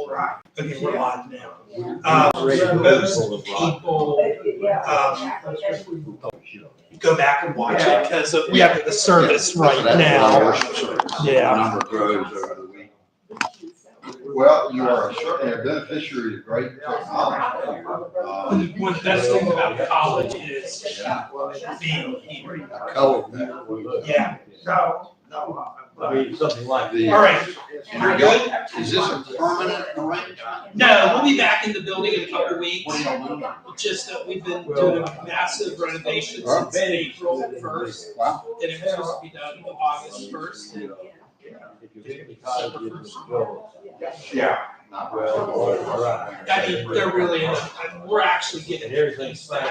Right. Okay, we're live now. Most people go back and watch it because we have the service right now. Yeah. Number grows over the week. Well, you are certainly a beneficiary of great technology. One of the best things about college is being here. Yeah. Something like The- All right. You're good? Is this a permanent arrangement? No, we'll be back in the building in a couple weeks. What are y'all doing? Just that we've been doing a massive renovation since April 1st. Wow. And it was supposed to be done August 1st. Yeah. Well, all right. I mean, they're really, we're actually getting And everything's fine.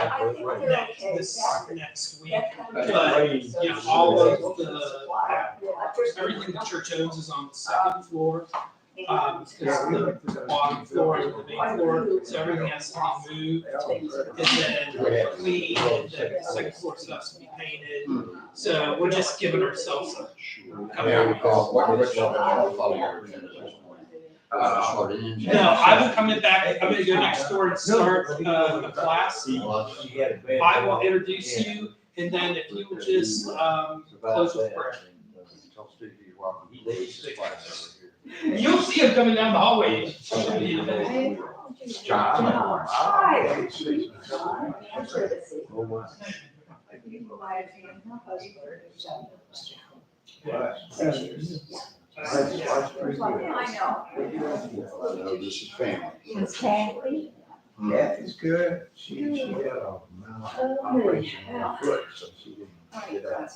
this next week. But, you know, all of everything the church owns is on the second floor. Because the bottom floor and the main floor, so everything has to be moved. And then cleaned, and then the second floor still has to be painted. So we're just giving ourselves a couple of weeks. No, I will come in back, I'm gonna go next door and start a class. I will introduce you, and then if you will just close with prayer. You'll see him coming down the hallway. I know this is family. It's Kathy. Kathy's good. She had a operation on her foot, so she didn't get out.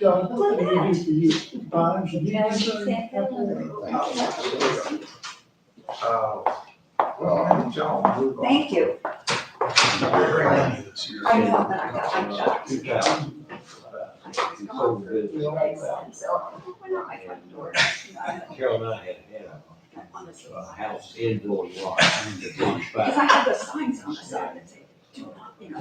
John, what can we do for you? Fine, should you do something? John, move on. Thank you. Very many this year. I know that I got. Carol and I had a house indoor lot. Because I have the signs on the side that say, do not, you know,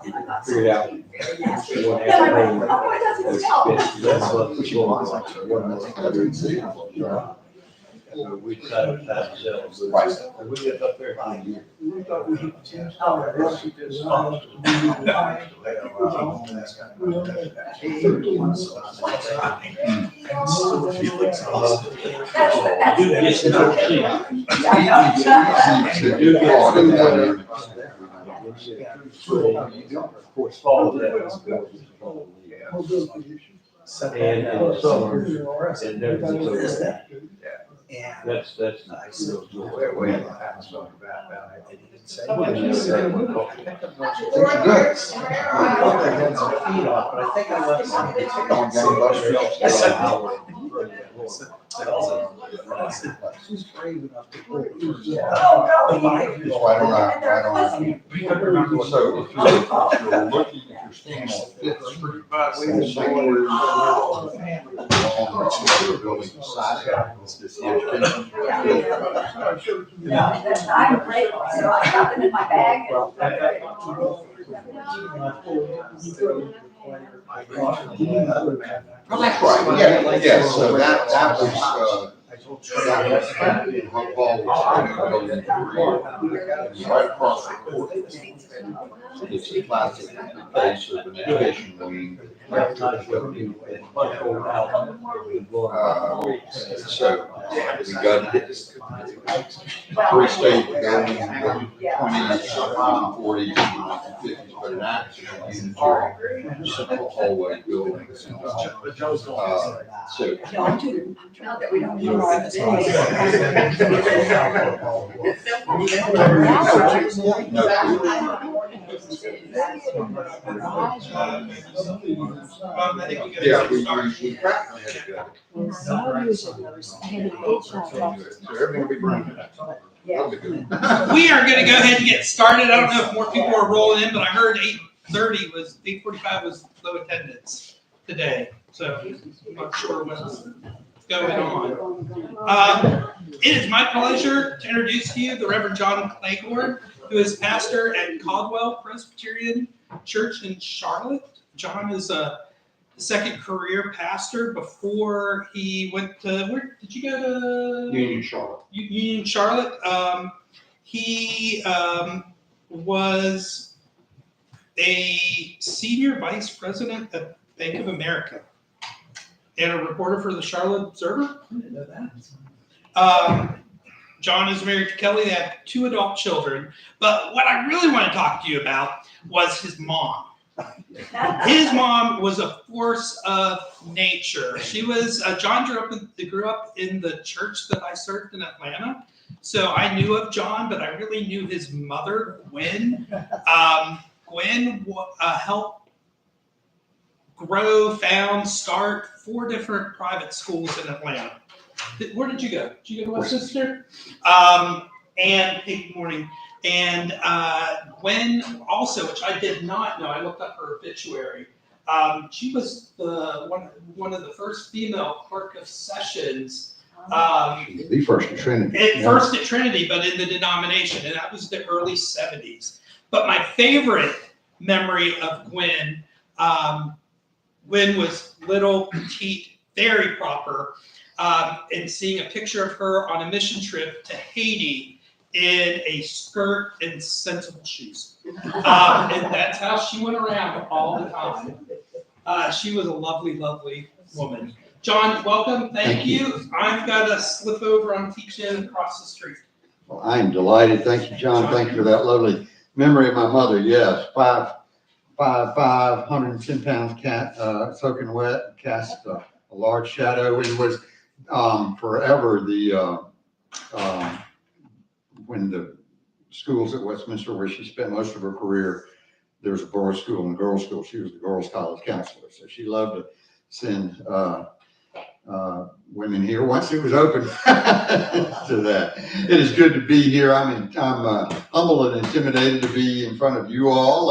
and I thought Figured out. something very nasty. Then I went, oh, it doesn't smell. That's what we want. So we decided to have ourselves. Right. And we lived up there for a year. We thought we could change. Oh, She did sponsor. Of course, fall of that was built. And in the summer, and everything's over. That's nice. Way in the house on the back, they didn't say. Good. She's brave enough to pull it. So I don't know. So if you're looking, if you're standing on Fifth Street, building beside it, it's the education. I'm grateful, so I got them in my bag. Oh, that's right, yeah, so that was, her ball was building right across the court. It's a classic case of an education wing. So we got three-stage building, 20s, 40s, 50s, but an actual unitary central hallway building. So, No, I'm thrilled that we don't use this. yeah, we practically had to go. So everything will be running. That'll be good. We are gonna go ahead and get started. I don't know if more people are rolling in, but I heard 8:45 was low attendance today. So I'm not sure what's going on. It is my pleasure to introduce to you the Reverend John Cleghorn, who is pastor at Caldwell Presbyterian Church in Charlotte. John is second career pastor before he went to, where did you go to? Union Charlotte. Union Charlotte. He was a senior vice president at Bank of America and a reporter for the Charlotte Observer. I didn't know that. John is married to Kelly. They have 2 adult children. But what I really want to talk to you about was his mom. His mom was a force of nature. She was, John grew up in the church that I served in Atlanta. So I knew of John, but I really knew his mother, Gwen. Gwen helped grow, start 4 different private schools in Atlanta. Where did you go? Did you go to Westminster? And good morning. And Gwen also, which I did not know, I looked up her obituary. She was the one of the first female clerk of sessions. The first at Trinity. First at Trinity, but in the denomination, and that was the early 70s. But my favorite memory of Gwen, Gwen was little, petite, very proper, and seeing a picture of her on a mission trip to Haiti in a skirt and sensible shoes. And that's how she went around all the time. She was a lovely, lovely woman. John, welcome. Thank you. I've got to slip over on teaching across the street. Well, I am delighted. Thank you, John. Thank you for that lovely memory of my mother. Yes, 5'5", 110 pounds cat, soaking wet, cast a large shadow, and was forever the when the schools at Westminster, where she spent most of her career, there was a boys' school and a girls' school. She was the girls' college counselor, so she loved to send women here once it was open to that. It is good to be here. I'm humbled and intimidated to be in front of you all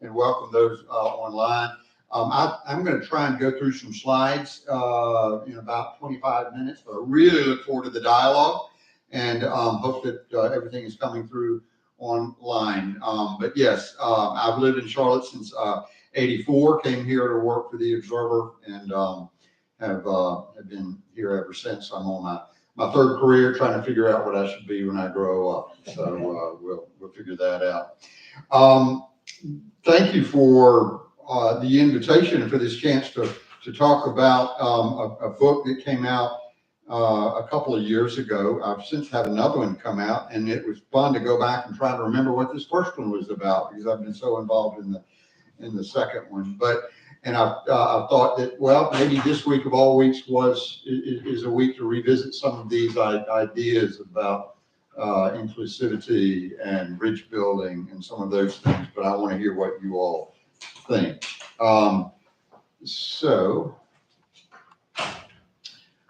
and welcome those online. I'm going to try and go through some slides in about 25 minutes, but I really look forward to the dialogue and hope that everything is coming through online. But yes, I've lived in Charlotte since '84, came here to work for the Observer, and have been here ever since. I'm on my 3rd career, trying to figure out what I should be when I grow up. So we'll figure that out. Thank you for the invitation and for this chance to talk about a book that came out a couple of years ago. I've since had another one come out, and it was fun to go back and try to remember what this first one was about, because I've been so involved in the second one. And I thought that, well, maybe this week of all weeks is a week to revisit some of these ideas about inclusivity and bridge building and some of those things. But I want to hear what you all think. So,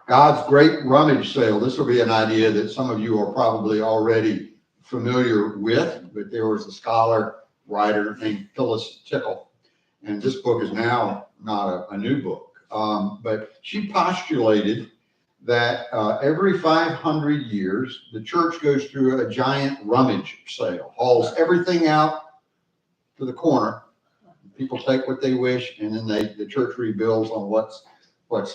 God's Great Rummage Sale. This will be an idea that some of you are probably already familiar with, but there was a scholar writer named Phyllis Tickle, and this book is now not a new book, but she postulated that every 500 years, the church goes through a giant rummage sale, hauls everything out to the corner. People take what they wish, and then the church rebuilds on what's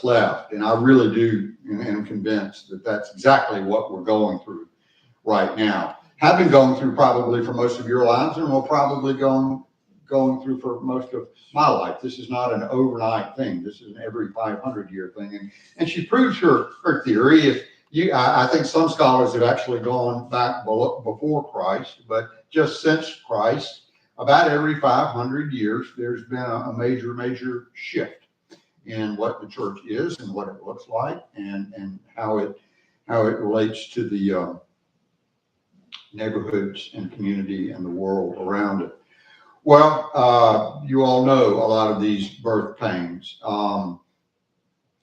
left. And I really do am convinced that that's exactly what we're going through right now. Have been going through probably for most of your lives, and will probably going through for most of my life. This is not an overnight thing. This is an every 500-year thing. And she proves her theory. I think some scholars have actually gone back before Christ, but just since Christ, about every 500 years, there's been a major shift in what the church is and what it looks like, and how it relates to the neighborhoods and community and the world around it. Well, you all know a lot of these birth pains.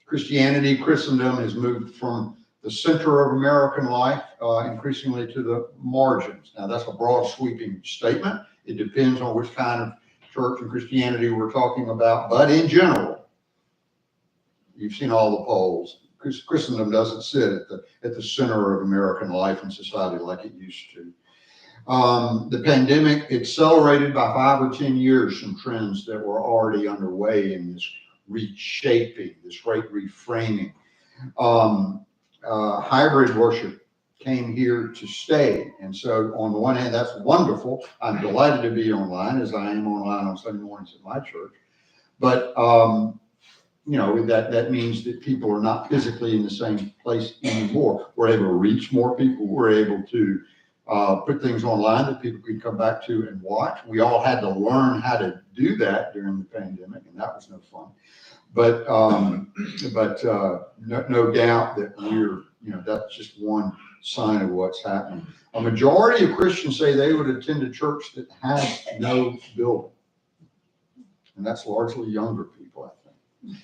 Christendom has moved from the center of American life increasingly to the margins. Now, that's a broad sweeping statement. It depends on which kind of church and Christianity we're talking about. But in general, you've seen all the polls. Christendom doesn't sit at the center of American life and society like it used to. The pandemic accelerated by 5 or 10 years some trends that were already underway in this reshaping, this great reframing. Hybrid worship came here to stay. And so on the one hand, that's wonderful. I'm delighted to be online, as I am online on Sunday mornings at my church. But, that means that people are not physically in the same place anymore. We're able to reach more people. We're able to put things online that people could come back to and watch. We all had to learn how to do that during the pandemic, and that was no fun. But no doubt that that's just one sign of what's happening. A majority of Christians say they would attend a church that has no building, and that's largely younger people, I think.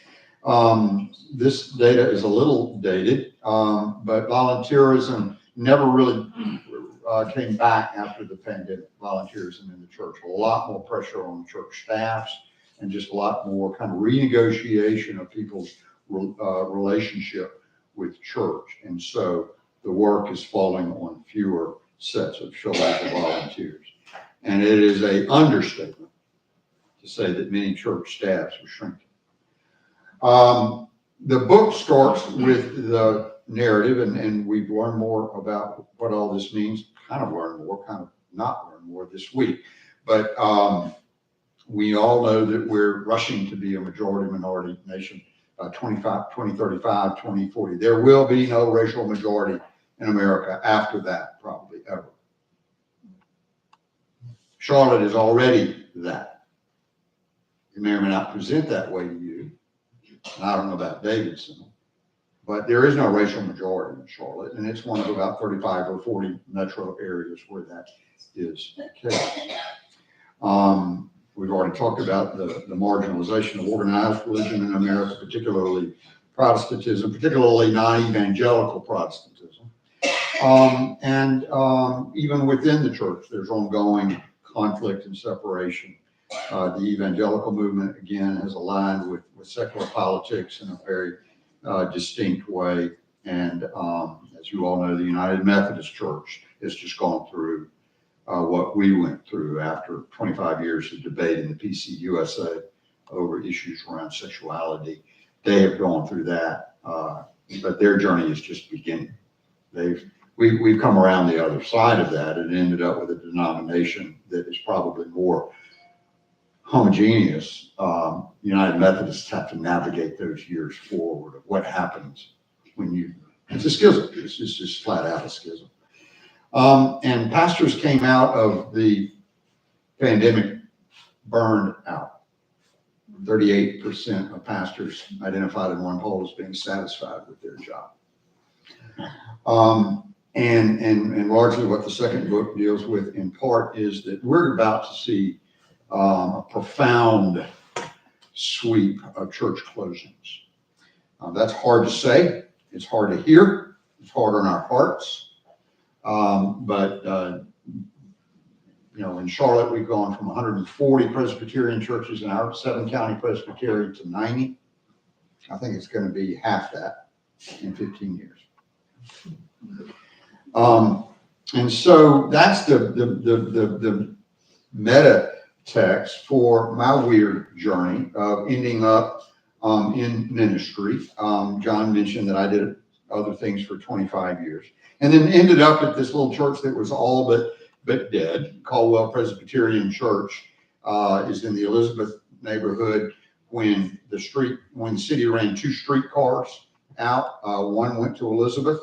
This data is a little dated, but volunteerism never really came back after the pandemic. Volunteerism in the church, a lot more pressure on church staffs, and just a lot more kind of renegotiation of people's relationship with church. And so the work is falling on fewer sets of shoulders of volunteers. And it is an understatement to say that many church staffs are shrinking. The book starts with the narrative, and we've learned more about what all this means, kind of learned more, kind of not learned more this week. But we all know that we're rushing to be a majority-minority nation, 2035, 2040. There will be no racial majority in America after that, probably ever. Charlotte is already that. It may or may not present that way to you. I don't know about Davidson, but there is no racial majority in Charlotte, and it's one of about 35 or 40 metro areas where that is the case. We've already talked about the marginalization of organized religion in America, particularly Protestantism, particularly non-evangelical Protestantism. And even within the church, there's ongoing conflict and separation. The evangelical movement, again, has aligned with secular politics in a very distinct way. And as you all know, the United Methodist Church has just gone through what we went through after 25 years of debate in the PC USA over issues around sexuality. They have gone through that, but their journey is just beginning. We've come around the other side of that and ended up with a denomination that is probably more homogeneous. United Methodists have to navigate those years forward of what happens when it's a schism. It's just flat out a schism. And pastors came out of the pandemic burned out. 38% of pastors identified in one poll as being satisfied with their job. And largely what the second book deals with in part is that we're about to see a profound sweep of church closings. That's hard to say. It's hard to hear. It's hard on our hearts. But in Charlotte, we've gone from 140 Presbyterian churches in our 7-county Presbyterian to 90. I think it's going to be half that in 15 years. And so that's the meta text for my weird journey of ending up in ministry. John mentioned that I did other things for 25 years, and then ended up at this little church that was all but dead. Caldwell Presbyterian Church is in the Elizabeth neighborhood. When the city ran 2 streetcars out, one went to Elizabeth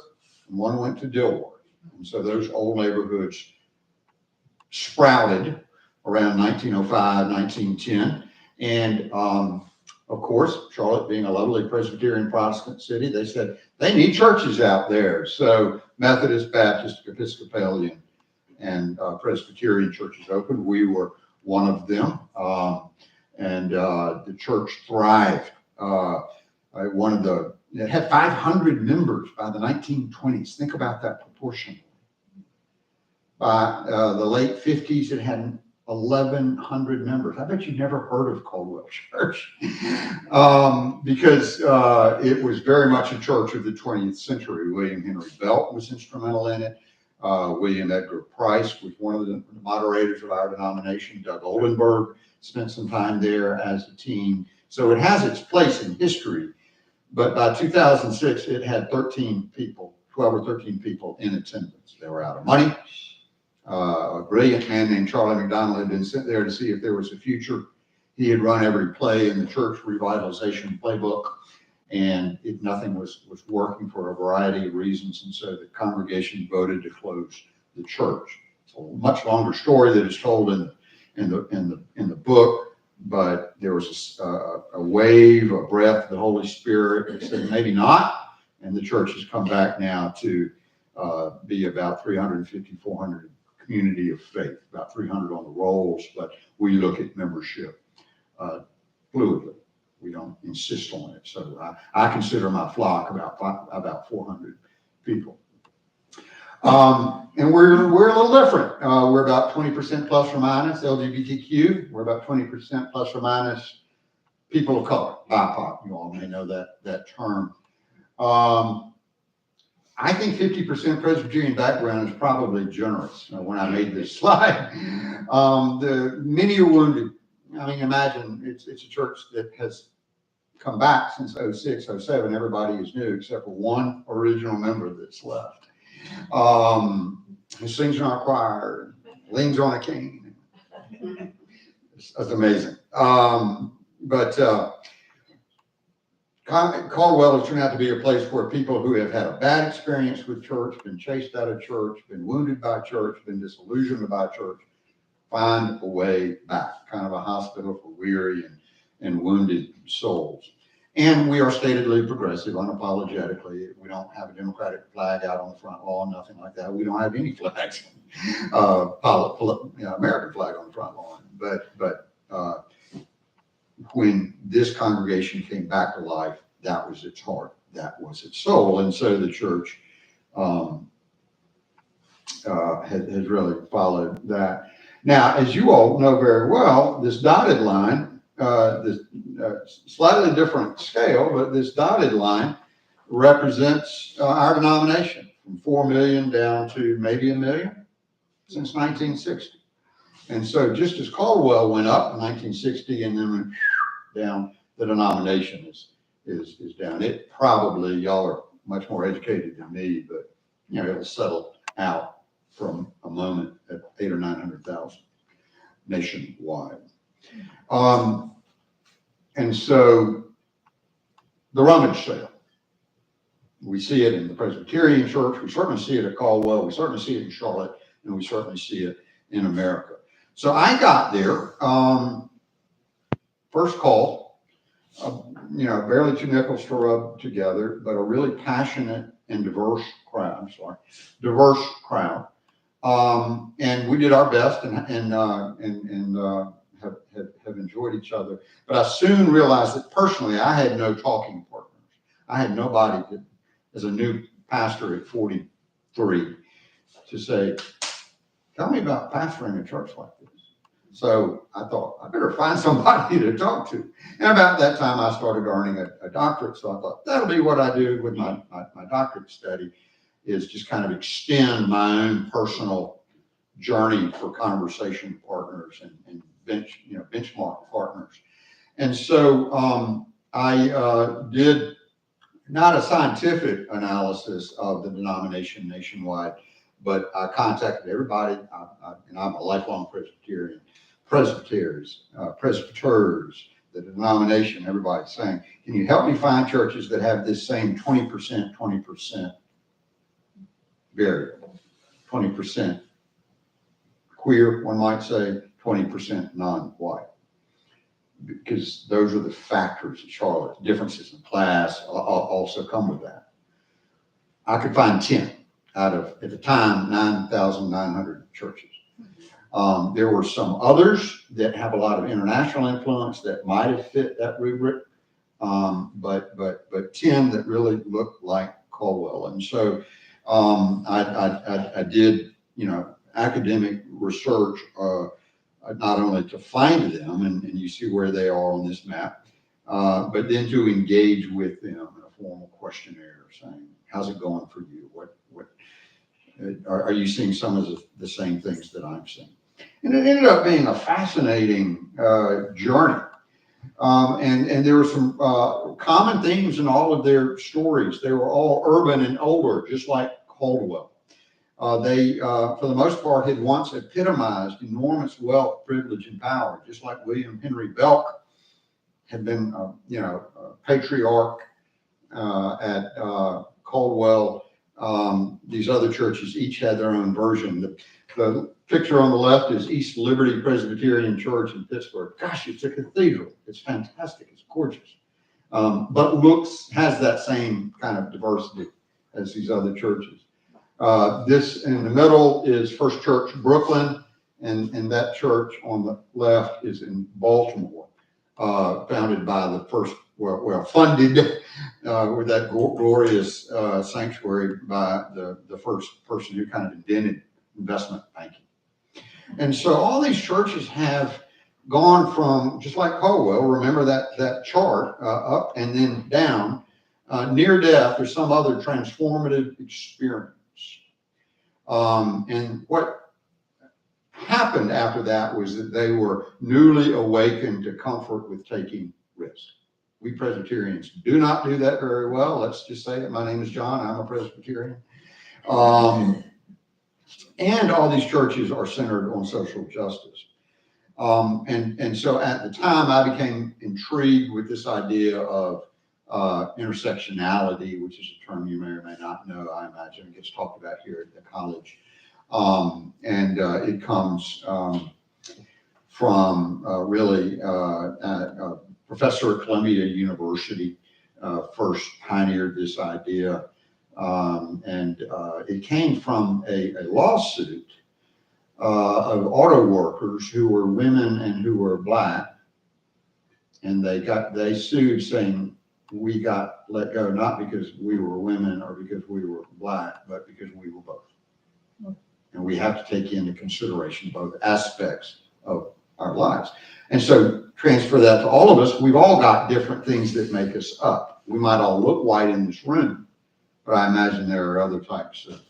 and one went to Dilworth, and so those old neighborhoods sprouted around 1905, 1910, and of course, Charlotte being a lovely Presbyterian Protestant city, they said they need churches out there. So Methodist, Baptist, Episcopalian, and Presbyterian churches opened. We were one of them, and the church thrived. It had 500 members by the 1920s. Think about that proportion. By the late 50s, it had 1,100 members. I bet you never heard of Caldwell Church because it was very much a church of the 20th century. William Henry Belt was instrumental in it. William Edgar Price was one of the moderators of our denomination. Doug Oldenburg spent some time there as a teen. So it has its place in history, but by 2006, it had 13 people, 12 or 13 people in attendance. They were out of money. A brilliant man named Charlie McDonald had been sent there to see if there was a future. He had run every play in the church revitalization playbook, and nothing was working for a variety of reasons. And so the congregation voted to close the church. It's a much longer story that is told in the book, but there was a wave, a breath of the Holy Spirit that said maybe not, and the church has come back now to be about 350, 400 community of faith, about 300 on the rolls, but we look at membership fluidly. We don't insist on it. So I consider my flock about 400 people. And we're a little different. We're about 20% plus or minus LGBTQ. We're about 20% plus or minus people of color, BIPOC. You all may know that term. I think 50% Presbyterian background is probably generous when I made this slide. Many are wounded. I mean, imagine it's a church that has come back since 06, 07. Everybody is new except for one original member that's left. Who sings in our choir, leans on a cane. It's amazing. But Caldwell has turned out to be a place where people who have had a bad experience with church, been chased out of church, been wounded by church, been disillusioned by church, find a way back, kind of a hospital for weary and wounded souls. And we are statedly progressive, unapologetically. We don't have a Democratic flag out on the front lawn, nothing like that. We don't have any flags, American flag on the front lawn. But when this congregation came back to life, that was its heart, that was its soul. And so the church has really followed that. Now, as you all know very well, this dotted line, this slightly different scale, but this dotted line represents our denomination from 4 million down to maybe 1 million since 1960. And so just as Caldwell went up in 1960 and then went down, the denomination is down. It probably, y'all are much more educated than me, but it'll settle out from a moment at 800,000 or 900,000 nationwide. And so the rummage sale, we see it in the Presbyterian Church, we certainly see it at Caldwell, we certainly see it in Charlotte, and we certainly see it in America. So I got there, first call, barely 2 nickels to rub together, but a really passionate and diverse crowd, and we did our best and have enjoyed each other. But I soon realized that personally, I had no talking partners. I had nobody that, as a new pastor at 43, to say, tell me about pastoring a church like this. So I thought, I better find somebody to talk to. And about that time, I started earning a doctorate. So I thought, that'll be what I do with my doctorate study, is just kind of extend my own personal journey for conversation partners and benchmark partners. And so I did not a scientific analysis of the denomination nationwide, but I contacted everybody, and I'm a lifelong Presbyterian, presbyters, the denomination, everybody's saying, can you help me find churches that have this same 20% variable, 20% queer, one might say, 20% non-white, because those are the factors in Charlotte. Differences in class also come with that. I could find 10 out of, at the time, 9,900 churches. There were some others that have a lot of international influence that might have fit that rubric, but 10 that really looked like Caldwell. And so I did, academic research, not only to find them, and you see where they are on this map, but then to engage with them in a formal questionnaire saying, how's it going for you? What are you seeing some of the same things that I'm seeing? And it ended up being a fascinating journey. And there were some common themes in all of their stories. They were all urban and older, just like Caldwell. They, for the most part, had once epitomized enormous wealth, privilege, and power, just like William Henry Belk had been, a patriarch at Caldwell. These other churches each had their own version. The picture on the left is East Liberty Presbyterian Church in Pittsburgh. Gosh, it's a cathedral. It's fantastic. It's gorgeous. But has that same kind of diversity as these other churches. This in the middle is First Church Brooklyn, and that church on the left is in Baltimore, founded by the first, funded with that glorious sanctuary by the first person who kind of invented investment banking. And so all these churches have gone from, just like Caldwell, remember that chart, up and then down, near death or some other transformative experience. And what happened after that was that they were newly awakened to comfort with taking risks. We Presbyterians do not do that very well. Let's just say it. My name is John. I'm a Presbyterian. And all these churches are centered on social justice. And so at the time, I became intrigued with this idea of intersectionality, which is a term you may or may not know. I imagine it gets talked about here at the college. It comes from really a professor at Columbia University first pioneered this idea. It came from a lawsuit of auto workers who were women and who were Black. And they sued saying, we got let go, not because we were women or because we were Black, but because we were both. And we have to take into consideration both aspects of our lives. And so transfer that to all of us. We've all got different things that make us up. We might all look white in this room, but I imagine there are other types of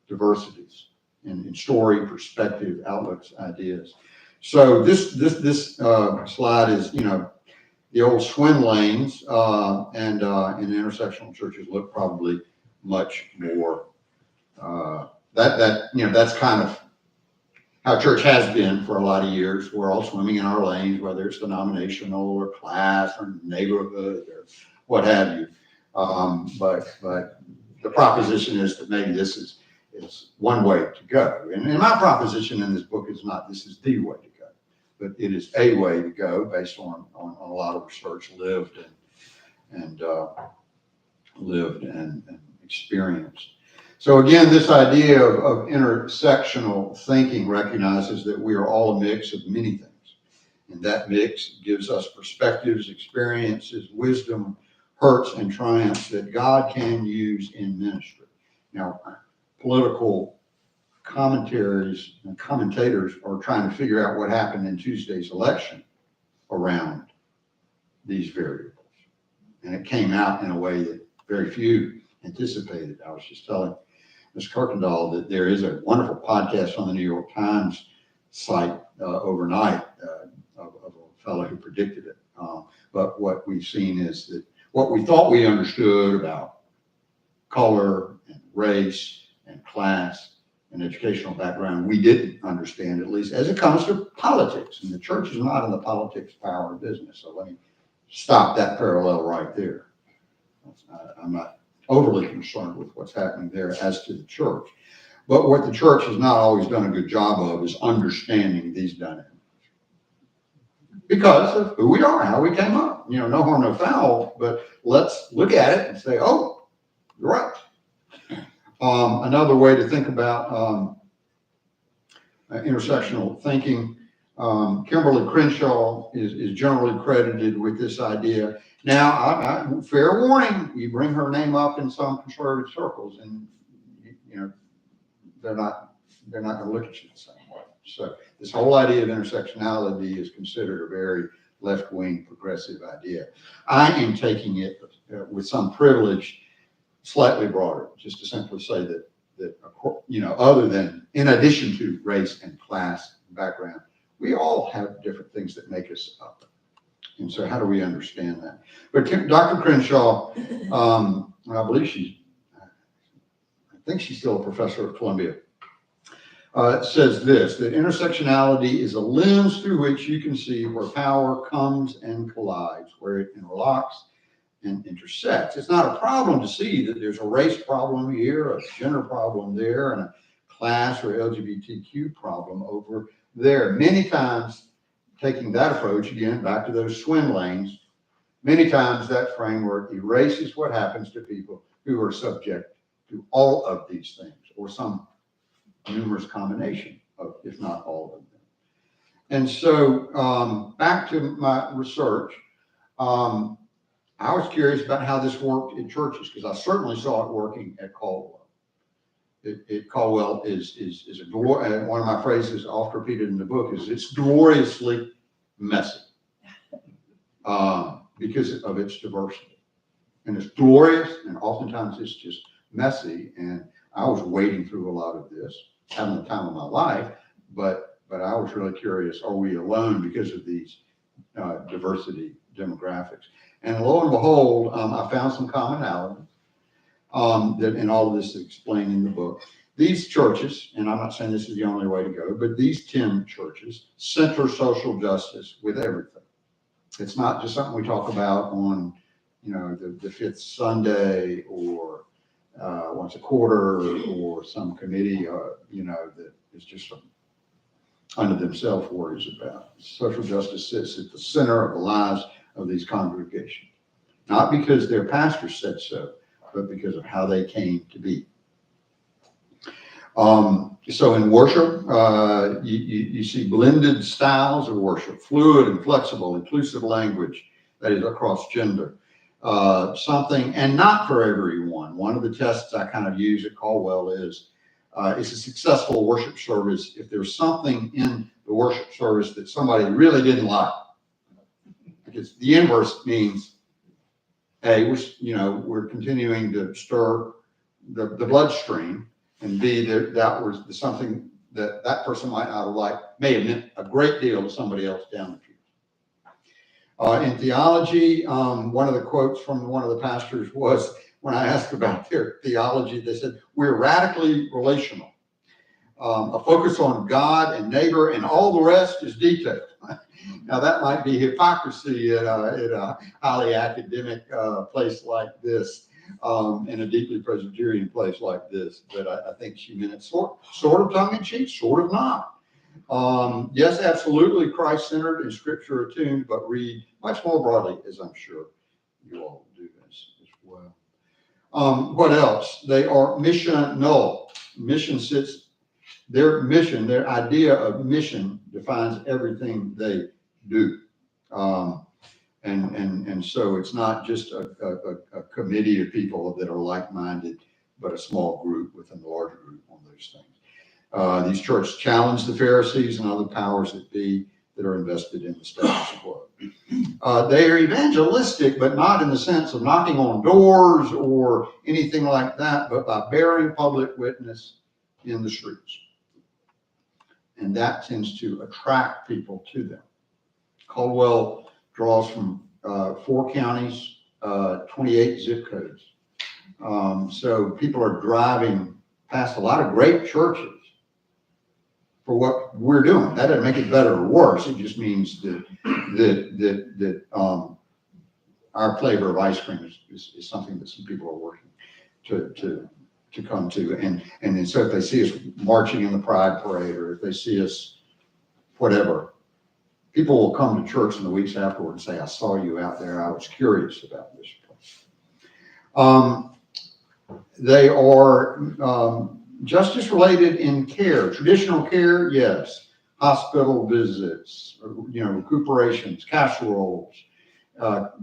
diversities in story, perspective, outlooks, ideas. So this slide is, the old swim lanes, and in intersectional churches look probably much more, that's kind of how church has been for a lot of years. We're all swimming in our lanes, whether it's denominational or class or neighborhood or what have you. But the proposition is that maybe this is one way to go. And my proposition in this book is not this is the way to go, but it is a way to go based on a lot of research lived and experienced. So again, this idea of intersectional thinking recognizes that we are all a mix of many things. And that mix gives us perspectives, experiences, wisdom, hurts, and triumphs that God can use in ministry. Now, political commentaries and commentators are trying to figure out what happened in Tuesday's election around these variables. And it came out in a way that very few anticipated. I was just telling Ms. Kirkendall that there is a wonderful podcast on the New York Times site overnight of a fellow who predicted it. But what we've seen is that what we thought we understood about color and race and class and educational background, we didn't understand, at least as it comes to politics. And the church is not in the politics power business. So let me stop that parallel right there. I'm not overly concerned with what's happening there as to the church. But what the church has not always done a good job of is understanding these dynamics. Because of who we are, how we came up. No harm, no foul, but let's look at it and say, oh, you're right. Another way to think about intersectional thinking, Kimberly Crenshaw is generally credited with this idea. Now, fair warning, you bring her name up in some conservative circles and, they're not going to look at you the same way. So this whole idea of intersectionality is considered a very left-wing progressive idea. I am taking it with some privilege, slightly broader, just to simply say that other than, in addition to race and class and background, we all have different things that make us up. And so how do we understand that? But Dr. Crenshaw, I believe I think she's still a professor at Columbia, says this, that intersectionality is a lens through which you can see where power comes and collides, where it interlocks and intersects. It's not a problem to see that there's a race problem here, a gender problem there, and a class or LGBTQ problem over there. Many times, taking that approach, again, back to those swim lanes, many times that framework erases what happens to people who are subject to all of these things, or some numerous combination of, if not all of them. And so back to my research, I was curious about how this worked in churches, because I certainly saw it working at Caldwell. Caldwell is a one of my phrases oft repeated in the book is it's gloriously messy because of its diversity. And it's glorious, and oftentimes it's just messy. And I was wading through a lot of this, having the time of my life, but I was really curious, are we alone because of these diversity demographics? And lo and behold, I found some commonalities that in all of this is explained in the book. These churches, and I'm not saying this is the only way to go, but these 10 churches center social justice with everything. It's not just something we talk about on, the fifth Sunday or once a quarter or some committee, that is just unto themselves worries about. Social justice sits at the center of the lives of these congregations, not because their pastor said so, but because of how they came to be. So in worship, you see blended styles of worship, fluid and flexible, inclusive language that is across gender. Something, and not for everyone. One of the tests I kind of use at Caldwell is a successful worship service if there's something in the worship service that somebody really didn't like. Because the inverse means, A, we're continuing to stir the bloodstream, and B, that was something that person might not have liked, may have meant a great deal to somebody else down the pew. In theology, one of the quotes from one of the pastors was, when I asked about their theology, they said, we're radically relational. A focus on God and neighbor, and all the rest is detail. Now, that might be hypocrisy at a highly academic place like this, in a deeply Presbyterian place like this, but I think she meant it sort of tongue-in-cheek, sort of not. Yes, absolutely Christ-centered and Scripture attuned, but read much more broadly, as I'm sure you all do as well. What else? They are missional. Mission sits. Their mission, their idea of mission defines everything they do. And so it's not just a committee of people that are like-minded, but a small group within the larger group on those things. These churches challenge the Pharisees and other powers that be that are invested in the status quo. They are evangelistic, but not in the sense of knocking on doors or anything like that, but by bearing public witness in the streets. And that tends to attract people to them. Caldwell draws from 4 counties, 28 zip codes. So people are driving past a lot of great churches for what we're doing. That doesn't make it better or worse. It just means that our flavor of ice cream is something that some people are working to come to. And so if they see us marching in the Pride Parade, or if they see us, whatever, people will come to church in the weeks afterward and say, I saw you out there. I was curious about this place. They are justice related in care. Traditional care, yes. Hospital visits, recuperations, casseroles,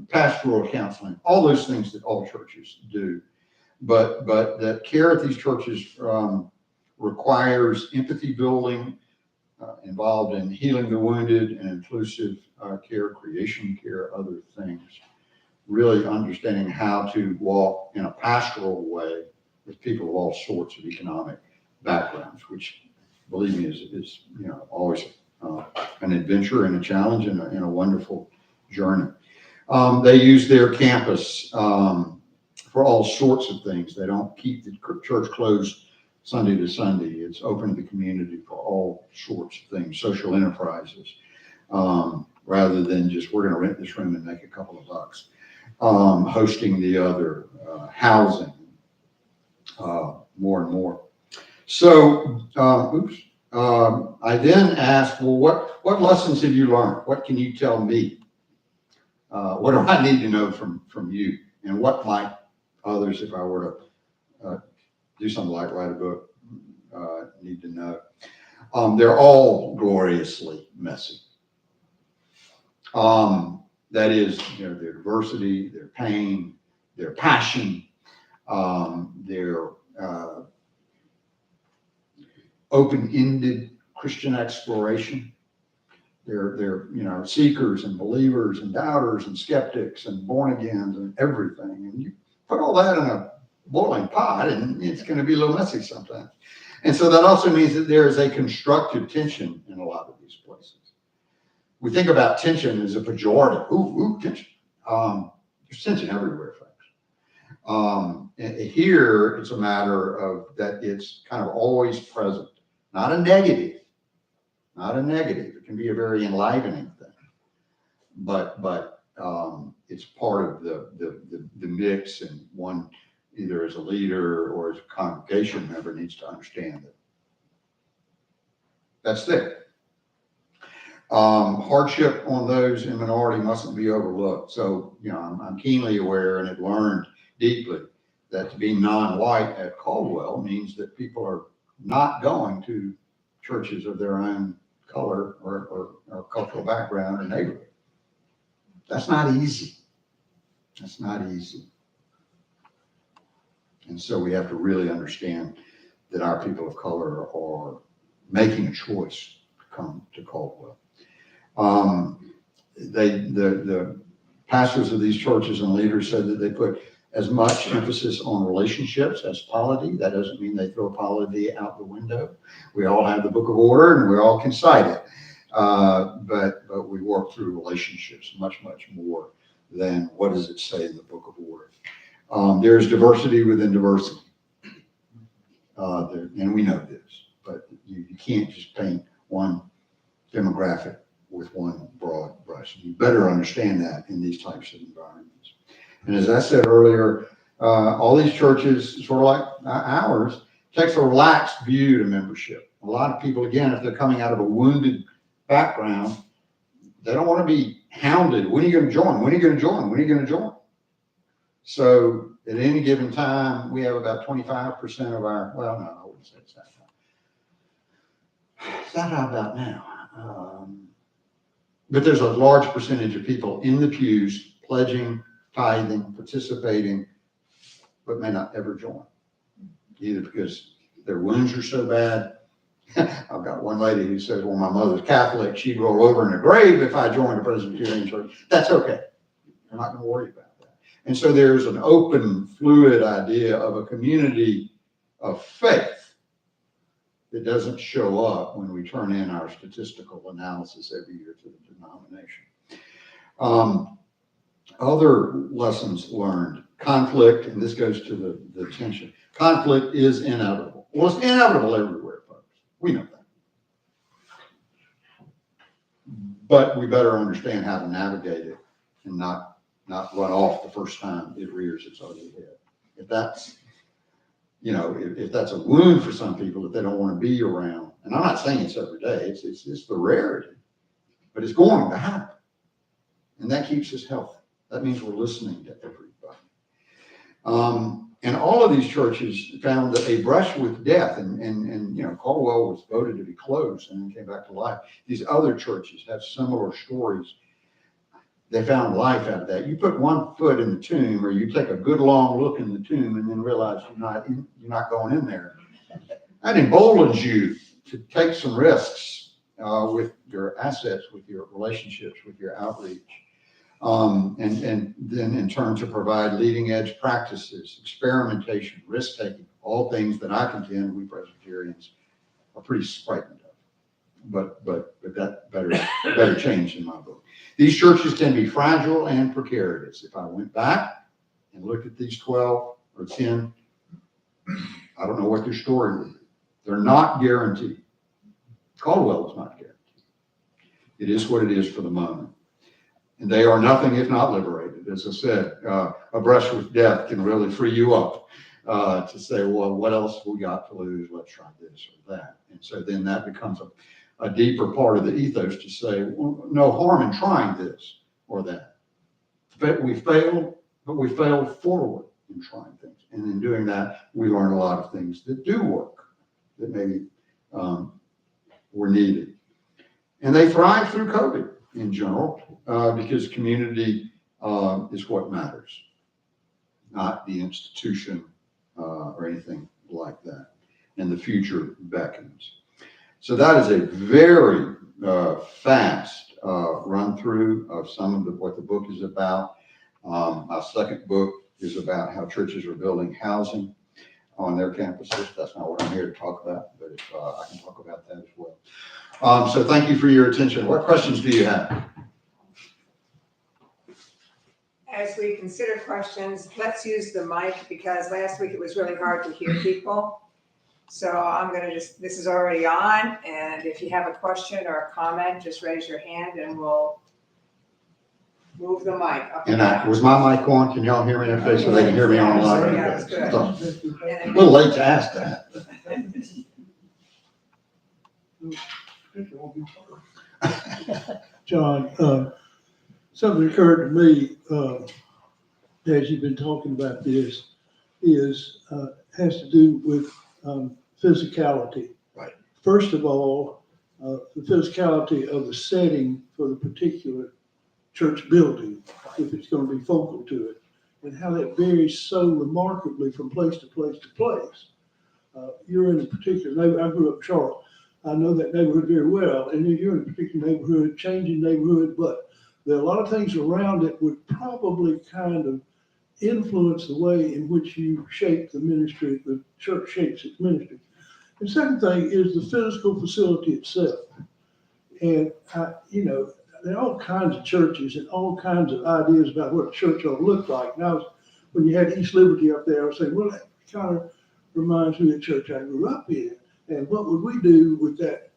pastoral counseling, all those things that all churches do. But that care at these churches requires empathy building, involved in healing the wounded and inclusive care, creation care, other things. Really understanding how to walk in a pastoral way with people of all sorts of economic backgrounds, which, believe me, is always an adventure and a challenge and a wonderful journey. They use their campus for all sorts of things. They don't keep the church closed Sunday to Sunday. It's open to the community for all sorts of things, social enterprises, rather than just we're going to rent this room and make a couple of bucks. Hosting the other, housing, more and more. So, I then asked, well, what lessons have you learned? What can you tell me? What do I need to know from you? And what might others, if I were to do something like write a book, need to know? They're all gloriously messy. That is, their diversity, their pain, their passion, their open-ended Christian exploration. They're seekers and believers and doubters and skeptics and born-agains and everything. And you put all that in a boiling pot and it's going to be a little messy sometimes. And so that also means that there is a constructive tension in a lot of these places. We think about tension as a pejorative. Ooh, tension. There's tension everywhere, folks. Here, it's a matter of that it's kind of always present. Not a negative. It can be a very enlivening thing. But it's part of the mix, and one either as a leader or as a congregation member needs to understand that that's there. Hardship on those in minority mustn't be overlooked. So, I'm keenly aware and have learned deeply that to be non-white at Caldwell means that people are not going to churches of their own color or cultural background or neighborhood. That's not easy. And so we have to really understand that our people of color are making a choice to come to Caldwell. The pastors of these churches and leaders said that they put as much emphasis on relationships as polity. That doesn't mean they throw polity out the window. We all have the Book of Order and we all can cite it. But we work through relationships much more than what does it say in the Book of Order. There's diversity within diversity. And we know this, but you can't just paint one demographic with one broad brush. You better understand that in these types of environments. And as I said earlier, all these churches, sort of like ours, takes a relaxed view to membership. A lot of people, again, if they're coming out of a wounded background, they don't want to be hounded. When are you going to join? When are you going to join? When are you going to join? So at any given time, we have about 25% of our, well, no, I wouldn't say it's that high. It's not high about now. But there's a large percentage of people in the pews pledging, tithing, participating, but may not ever join. Either because their wounds are so bad. I've got one lady who says, well, my mother's Catholic. She'd roll over in a grave if I joined a Presbyterian church. That's okay. I'm not going to worry about that. And so there's an open, fluid idea of a community of faith that doesn't show up when we turn in our statistical analysis every year to the denomination. Other lessons learned, conflict, and this goes to the tension. Conflict is inevitable. Well, it's inevitable everywhere, folks. We know that. But we better understand how to navigate it and not run off the first time it rears its ugly head. If that's, if that's a wound for some people that they don't want to be around, and I'm not saying it's every day, it's the rarity, but it's going to happen. And that keeps us healthy. That means we're listening to everybody. And all of these churches found that a brush with death, and Caldwell was voted to be closed and then came back to life. These other churches have similar stories. They found life out of that. You put one foot in the tomb, or you take a good long look in the tomb and then realize you're not going in there. That emboldens you to take some risks with your assets, with your relationships, with your outreach. And then in turn to provide leading edge practices, experimentation, risk taking, all things that I contend we Presbyterians are pretty frightened but that better change in my book. These churches can be fragile and precarious. If I went back and looked at these 12 or 10, I don't know what their story would be. They're not guaranteed. Caldwell is not guaranteed. It is what it is for the moment. And they are nothing if not liberated. As I said, a brush with death can really free you up to say, well, what else have we got to lose? Let's try this or that. And so then that becomes a deeper part of the ethos to say, well, no harm in trying this or that. We failed, but we failed forward in trying things. And in doing that, we learn a lot of things that do work, that maybe were needed. And they thrive through COVID in general, because community is what matters, not the institution or anything like that. And the future beckons. So that is a very fast run through of some of what the book is about. My second book is about how churches are building housing on their campuses. That's not what I'm here to talk about, but if, I can talk about that as well. So thank you for your attention. What questions do you have? As we consider questions, let's use the mic because last week it was really hard to hear people. So I'm gonna this is already on, and if you have a question or a comment, just raise your hand and we'll move the mic up and down. Was my mic on? Can y'all hear me okay so they can hear me online? Yeah, that's good. A little late to ask that. John, something occurred to me, as you've been talking about this, has to do with physicality. Right. First of all, the physicality of the setting for the particular church building, if it's going to be focal to it, and how that varies so remarkably from place to place to place. You're in a particular neighborhood. I grew up in Charlotte. I know that neighborhood very well, and you're in a particular neighborhood, changing neighborhood, but there are a lot of things around it would probably kind of influence the way in which you shape the ministry, the church shapes its ministry. The second thing is the physical facility itself. And there are all kinds of churches and all kinds of ideas about what a church ought to look like. Now, when you had East Liberty up there, I was saying, well, that kind of reminds me of the church I grew up in. And what would we do with that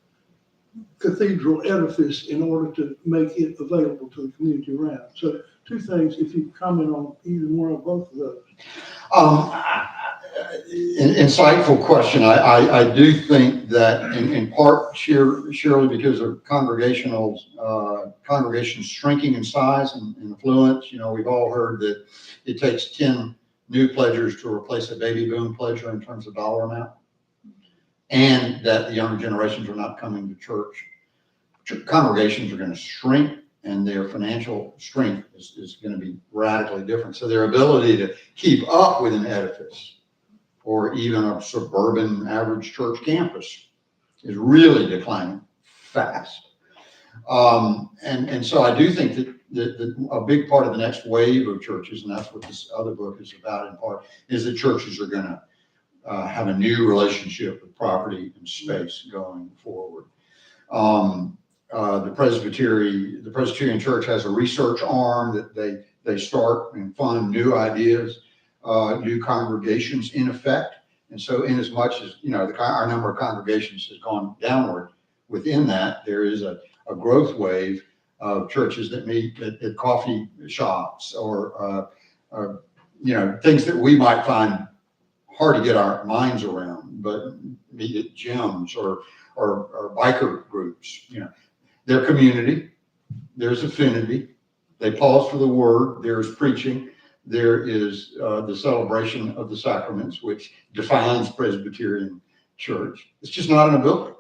cathedral edifice in order to make it available to the community around? So two things, if you comment on either one or both of those. Insightful question. I do think that in part, surely because of congregations shrinking in size and influence, we've all heard that it takes 10 new pledgers to replace a baby boom pledger in terms of dollar amount, and that the younger generations are not coming to church. Congregations are going to shrink, and their financial strength is going to be radically different. So their ability to keep up with an edifice or even a suburban average church campus is really declining fast. And so I do think that a big part of the next wave of churches, and that's what this other book is about in part, is that churches are going to have a new relationship with property and space going forward. The Presbyterian Church has a research arm that they start and fund new ideas, new congregations in effect. And so in as much as, our number of congregations has gone downward, within that, there is a growth wave of churches that meet at coffee shops or things that we might find hard to get our minds around, but meet at gyms or biker groups. Their community, there's affinity, they pause for the word, there's preaching, there is the celebration of the sacraments, which defines Presbyterian Church. It's just not in a building,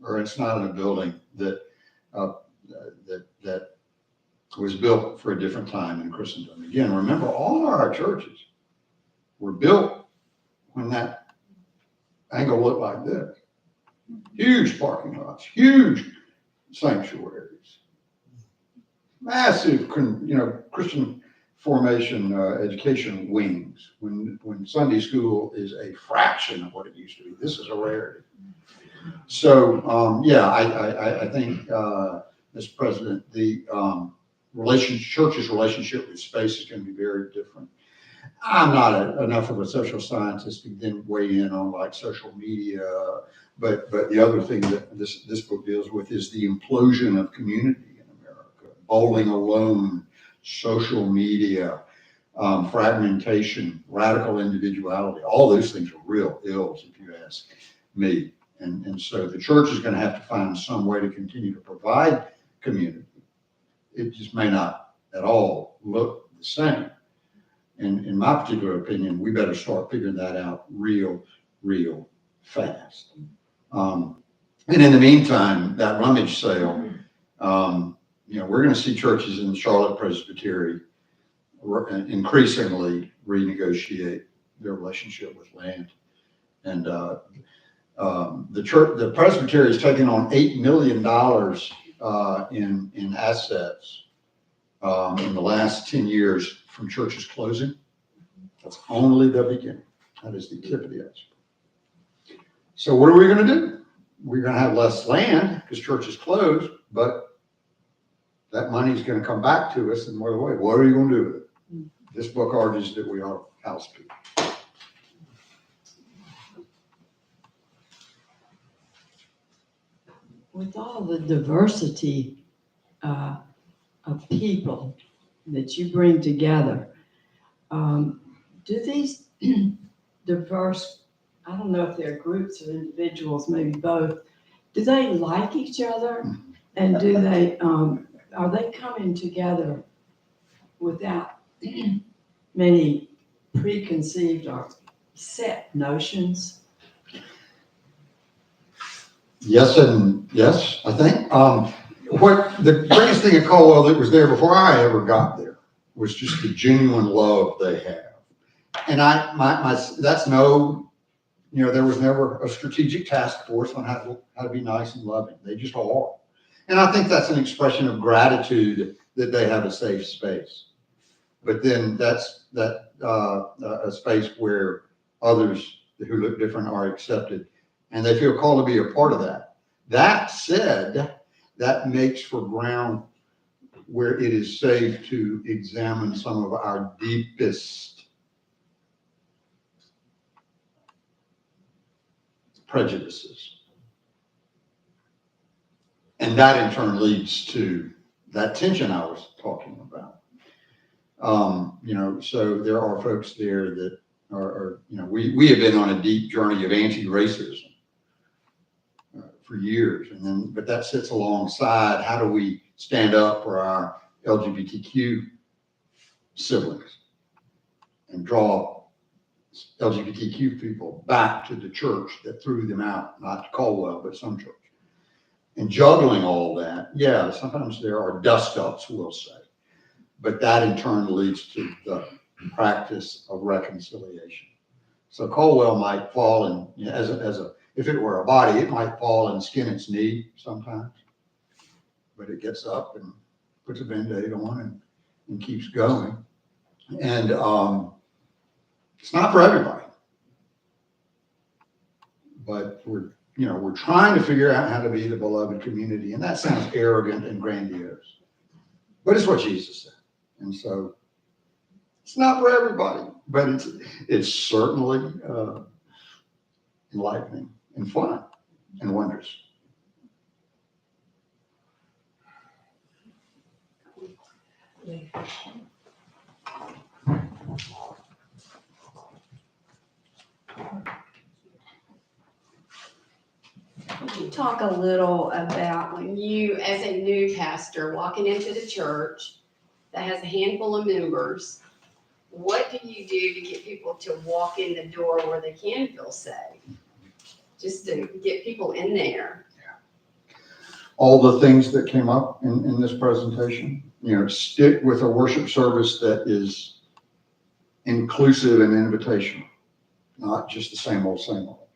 or it's not in a building that was built for a different time in Christendom. Again, remember, all our churches were built when that angle looked like this. Huge parking lots, huge sanctuaries, massive, Christian formation, education wings, when Sunday school is a fraction of what it used to be. This is a rarity. So, yeah, I think, Mr. President, the, church's relationship with space is going to be very different. I'm not enough of a social scientist to then weigh in on like social media, but the other thing that this book deals with is the implosion of community in America, bowling alone, social media, fragmentation, radical individuality. All those things are real ills, if you ask me. And so the church is going to have to find some way to continue to provide community. It just may not at all look the same. And in my particular opinion, we better start figuring that out real fast. And in the meantime, that rummage sale, we're going to see churches in the Charlotte Presbytery increasingly renegotiate their relationship with land. And the Presbytery is taking on $8 million in assets in the last 10 years from churches closing. That's only the beginning. That is the tip of the iceberg. So what are we going to do? We're going to have less land because churches closed, but that money is going to come back to us in more way. What are you going to do with it? This book argues that we are house people. With all the diversity of people that you bring together, do these diverse, I don't know if they're groups or individuals, maybe both, do they like each other? And do they, are they coming together without many preconceived or set notions? Yes and yes, I think. What the greatest thing at Caldwell that was there before I ever got there was just the genuine love they have. And that's no, there was never a strategic task force on how to be nice and loving. They just are. And I think that's an expression of gratitude that they have a safe space. But then that's a space where others who look different are accepted, and they feel called to be a part of that. That said, that makes for ground where it is safe to examine some of our deepest prejudices. And that in turn leads to that tension I was talking about. So there are folks there that are we have been on a deep journey of anti-racism for years, but that sits alongside how do we stand up for our LGBTQ siblings and draw LGBTQ people back to the church that threw them out, not to Caldwell, but some church. And juggling all that, yeah, sometimes there are dust-ups, we'll say, but that in turn leads to the practice of reconciliation. So Caldwell might fall in, if it were a body, it might fall and skin its knee sometimes, but it gets up and puts a Band-Aid on and keeps going. And it's not for everybody, but we're trying to figure out how to be the beloved community, and that sounds arrogant and grandiose, but it's what Jesus said. And so it's not for everybody, but it's certainly enlightening and fun and wondrous. Could you talk a little about when you, as a new pastor, walking into the church that has a handful of members, what do you do to get people to walk in the door where they can feel safe? Just to get people in there. All the things that came up in this presentation, stick with a worship service that is inclusive and invitational, not just the same old, same old.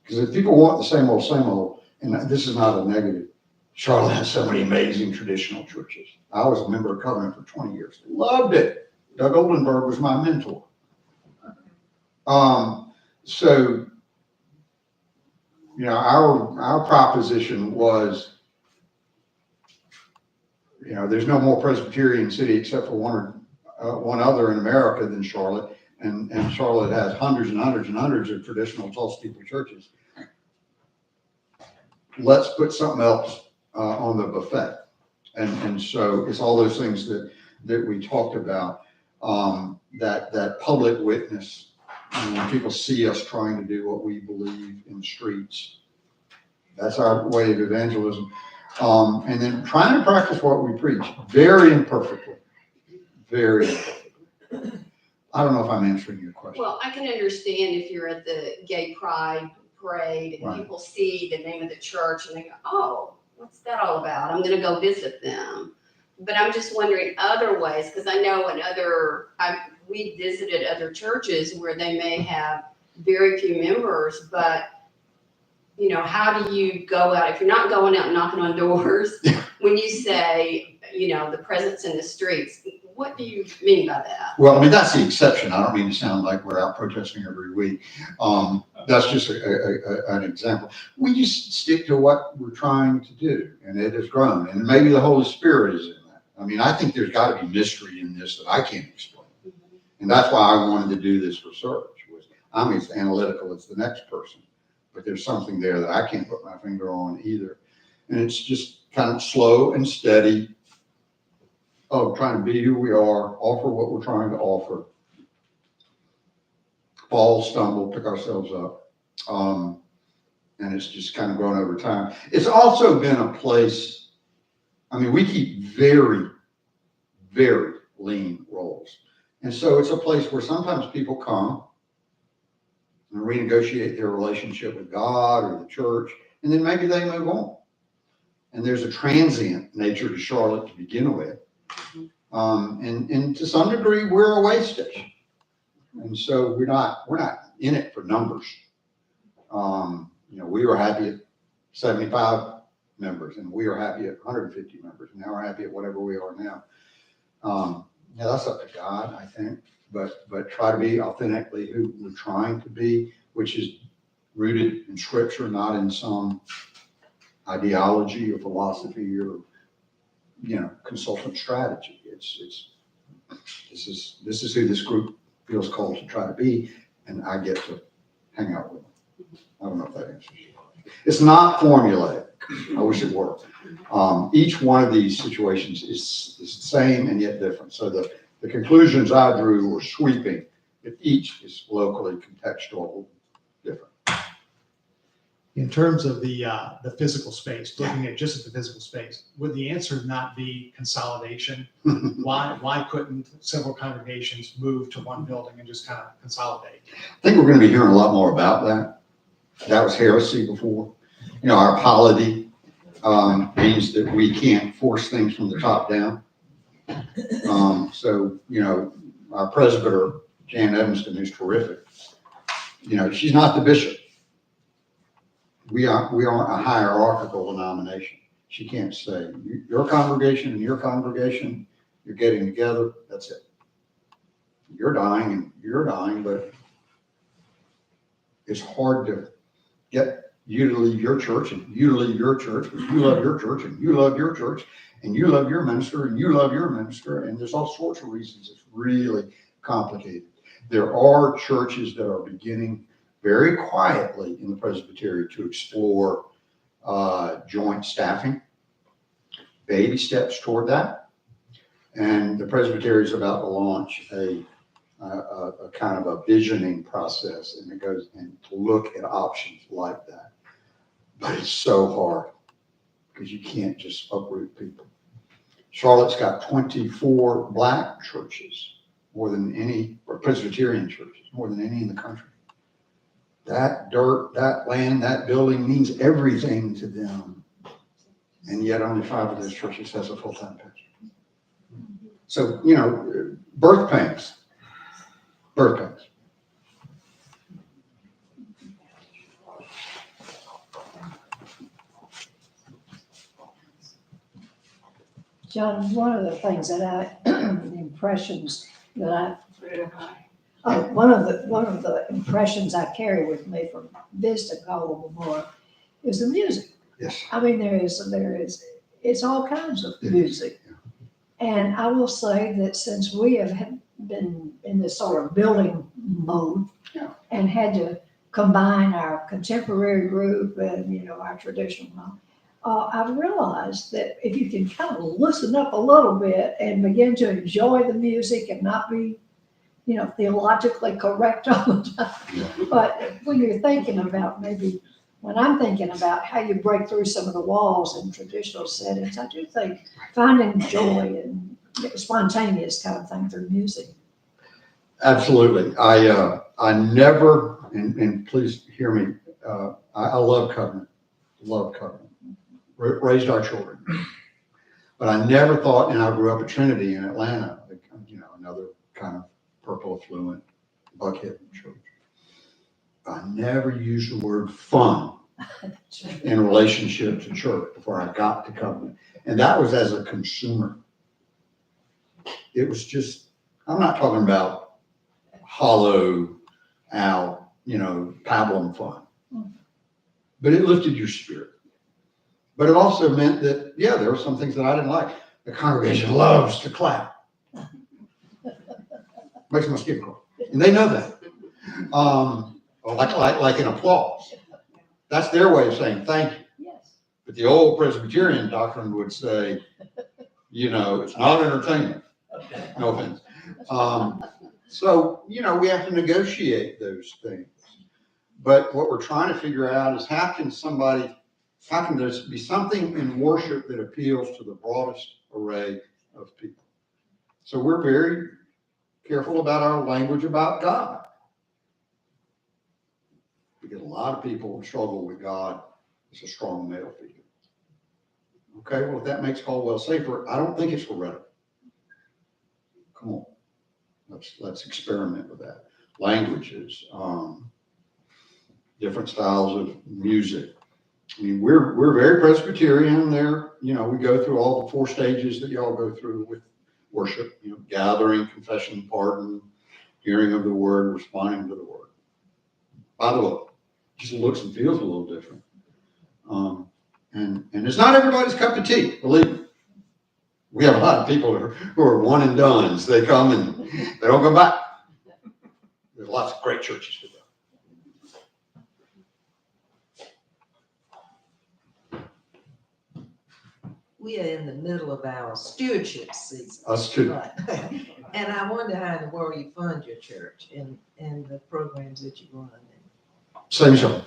Because if people want the same old, and this is not a negative, Charlotte has so many amazing traditional churches. I was a member of Covenant for 20 years. Loved it. Doug Oldenburg was my mentor. So, you know, our proposition was, you know, there's no more Presbyterian city except for one other in America than Charlotte. And Charlotte has hundreds and hundreds and hundreds of traditional tall steeple churches. Let's put something else on the buffet. And so it's all those things that we talked about, that public witness. And when people see us trying to do what we believe in the streets, that's our way of evangelism. And then trying to practice what we preach, very imperfectly, very imperfectly. I don't know if I'm answering your question. Well, I can understand if you're at the gay pride parade and Right. people see the name of the church and they go, oh, what's that all about? I'm gonna go visit them. But I'm just wondering other ways, because I know we visited other churches where they may have very few members, but you know, how do you go out, if you're not going out knocking on doors, when you say, you know, the presence in the streets, what do you mean by that? Well, I mean, that's the exception. I don't mean to sound like we're out protesting every week. That's just an example. We just stick to what we're trying to do, and it has grown. And maybe the Holy Spirit is in that. I mean, I think there's got to be mystery in this that I can't explain. And that's why I wanted to do this research. I'm as analytical as the next person, but there's something there that I can't put my finger on either. And it's just kind of slow and steady of trying to be who we are, offer what we're trying to offer, fall, stumble, pick ourselves up. And it's just kind of grown over time. It's also been a place, I mean, we keep very, very lean rolls. And so it's a place where sometimes people come and renegotiate their relationship with God or the church, and then maybe they move on. And there's a transient nature to Charlotte to begin with. And to some degree, we're a way station. And so we're not in it for numbers. You know, we were happy at 75 members, and we were happy at 150 members, and now we're happy at whatever we are now. Yeah, that's up to God, I think, but try to be authentically who we're trying to be, which is rooted in Scripture, not in some ideology or philosophy or, you know, consultant strategy. This is who this group feels called to try to be, and I get to hang out with them. I don't know if that answers your question. It's not formulaic. I wish it were. Each one of these situations is the same and yet different. So the conclusions I drew were sweeping, but each is locally contextual, different. In terms of the physical space, looking at just at the physical space, would the answer not be consolidation? Why couldn't several congregations move to one building and just kind of consolidate? I think we're going to be hearing a lot more about that. That was heresy before. You know, our polity means that we can't force things from the top down. So, you know, our presbyter, Jan Evanston, who's terrific, you know, she's not the bishop. We aren't a hierarchical denomination. She can't say, your congregation and your congregation, you're getting together, that's it. You're dying and you're dying, but it's hard to get you to leave your church and you to leave your church, because you love your church and you love your church and you love your minister and you love your minister, and there's all sorts of reasons it's really complicated. There are churches that are beginning very quietly in the Presbytery to explore joint staffing, baby steps toward that. And the Presbytery is about to launch a kind of a visioning process, and it goes and to look at options like that. But it's so hard because you can't just uproot people. Charlotte's got 24 black churches, more than any, or Presbyterian churches, more than any in the country. That dirt, that land, that building means everything to them. And yet only 5 of those churches has a full-time pastor. So, you know, birth pains. John, one of the things that the impressions that one of the impressions I carry with me from visiting all of Memorial is the music. Yes. I mean, it's all kinds of music. And I will say that since we have been in this sort of building mode and had to combine our contemporary group and, our traditional mode, I've realized that if you can kind of listen up a little bit and begin to enjoy the music and not be, theologically correct all the time. But when you're thinking about when I'm thinking about how you break through some of the walls in traditional settings, I do think finding joy and spontaneous kind of thing through music. Absolutely. I never, and please hear me, I love covenant, raised our children. But I never thought, and I grew up at Trinity in Atlanta, another kind of purple affluent Buckhead church. I never used the word fun in relationship to church before I got to covenant. And that was as a consumer. It was just, I'm not talking about hollow out, pablum fun. But it lifted your spirit. But it also meant that, there were some things that I didn't like. The congregation loves to clap. Makes my skin crawl. And they know that. Like an applause. That's their way of saying thank you. Yes. But the old Presbyterian doctrine would say, it's not entertainment. No offense. So, we have to negotiate those things. But what we're trying to figure out is how can there be something in worship that appeals to the broadest array of people? So we're very careful about our language about God. Because a lot of people struggle with God as a strong male figure. Okay, well, if that makes Caldwell safer, I don't think it's heretical. Come on, let's experiment with that. Languages, different styles of music. I mean, we're very Presbyterian there. We go through all the 4 stages that y'all go through with worship. Gathering, confession, pardon, hearing of the word, responding to the word. By the way, just looks and feels a little different. And it's not everybody's cup of tea, believe me. We have a lot of people who are one and dones. They come and they don't come back. There's lots of great churches for that. We are in the middle of our stewardship season. Us too. Right. And I wonder how in the world you fund your church and the programs that you run. Same genre.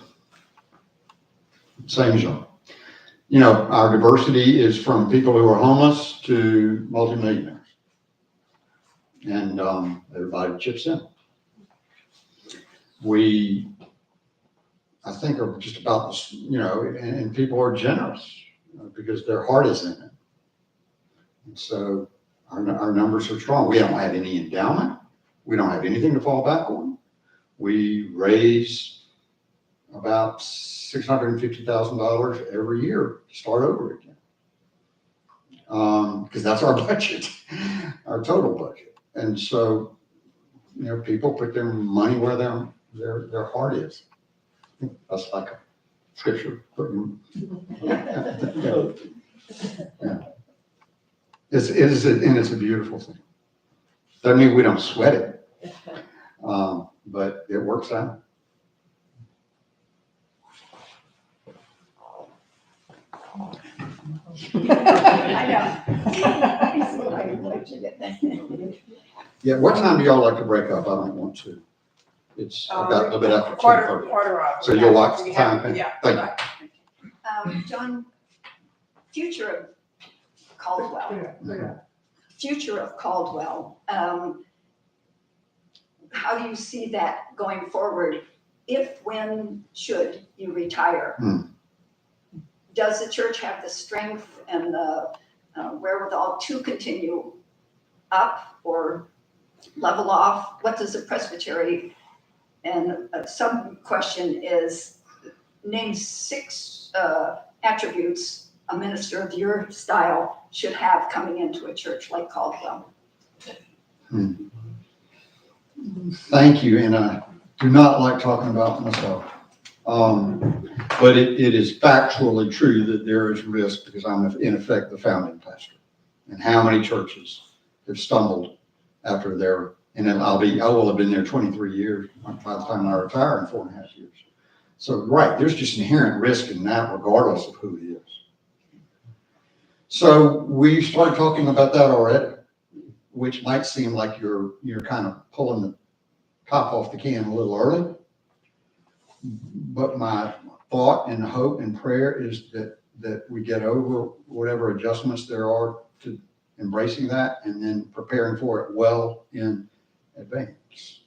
Our diversity is from people who are homeless to multimillionaires. And everybody chips in. I think, are just about this, and people are generous because their heart is in it. And so our numbers are strong. We don't have any endowment. We don't have anything to fall back on. We raise about $650,000 every year to start over again. Because that's our budget, our total budget. And so, people put their money where their heart is. I think that's like a scripture. Yeah. It's a beautiful thing. Doesn't mean we don't sweat it, but it works out. I know. Yeah, what time do y'all like to break up? I don't want to. It's about a little bit after Quarter 2:30. of. So you'll watch the time. Yeah. Thank you. John, future of Caldwell. Future of Caldwell. How do you see that going forward? If, when, should you retire? Does the church have the strength and the wherewithal to continue up or level off? What does the presbytery? And some question is, name 6 attributes a minister of your style should have coming into a church like Caldwell. Thank you, and I do not like talking about myself. But it is factually true that there is risk because I'm in effect the founding pastor. And how many churches have stumbled after and then I will have been there 23 years by the time I retire in 4.5 years. So, right, there's just inherent risk in that regardless of who it is. So we started talking about that already, which might seem like you're kind of pulling the top off the can a little early. But my thought and hope and prayer is that we get over whatever adjustments there are to embracing that and then preparing for it well in advance.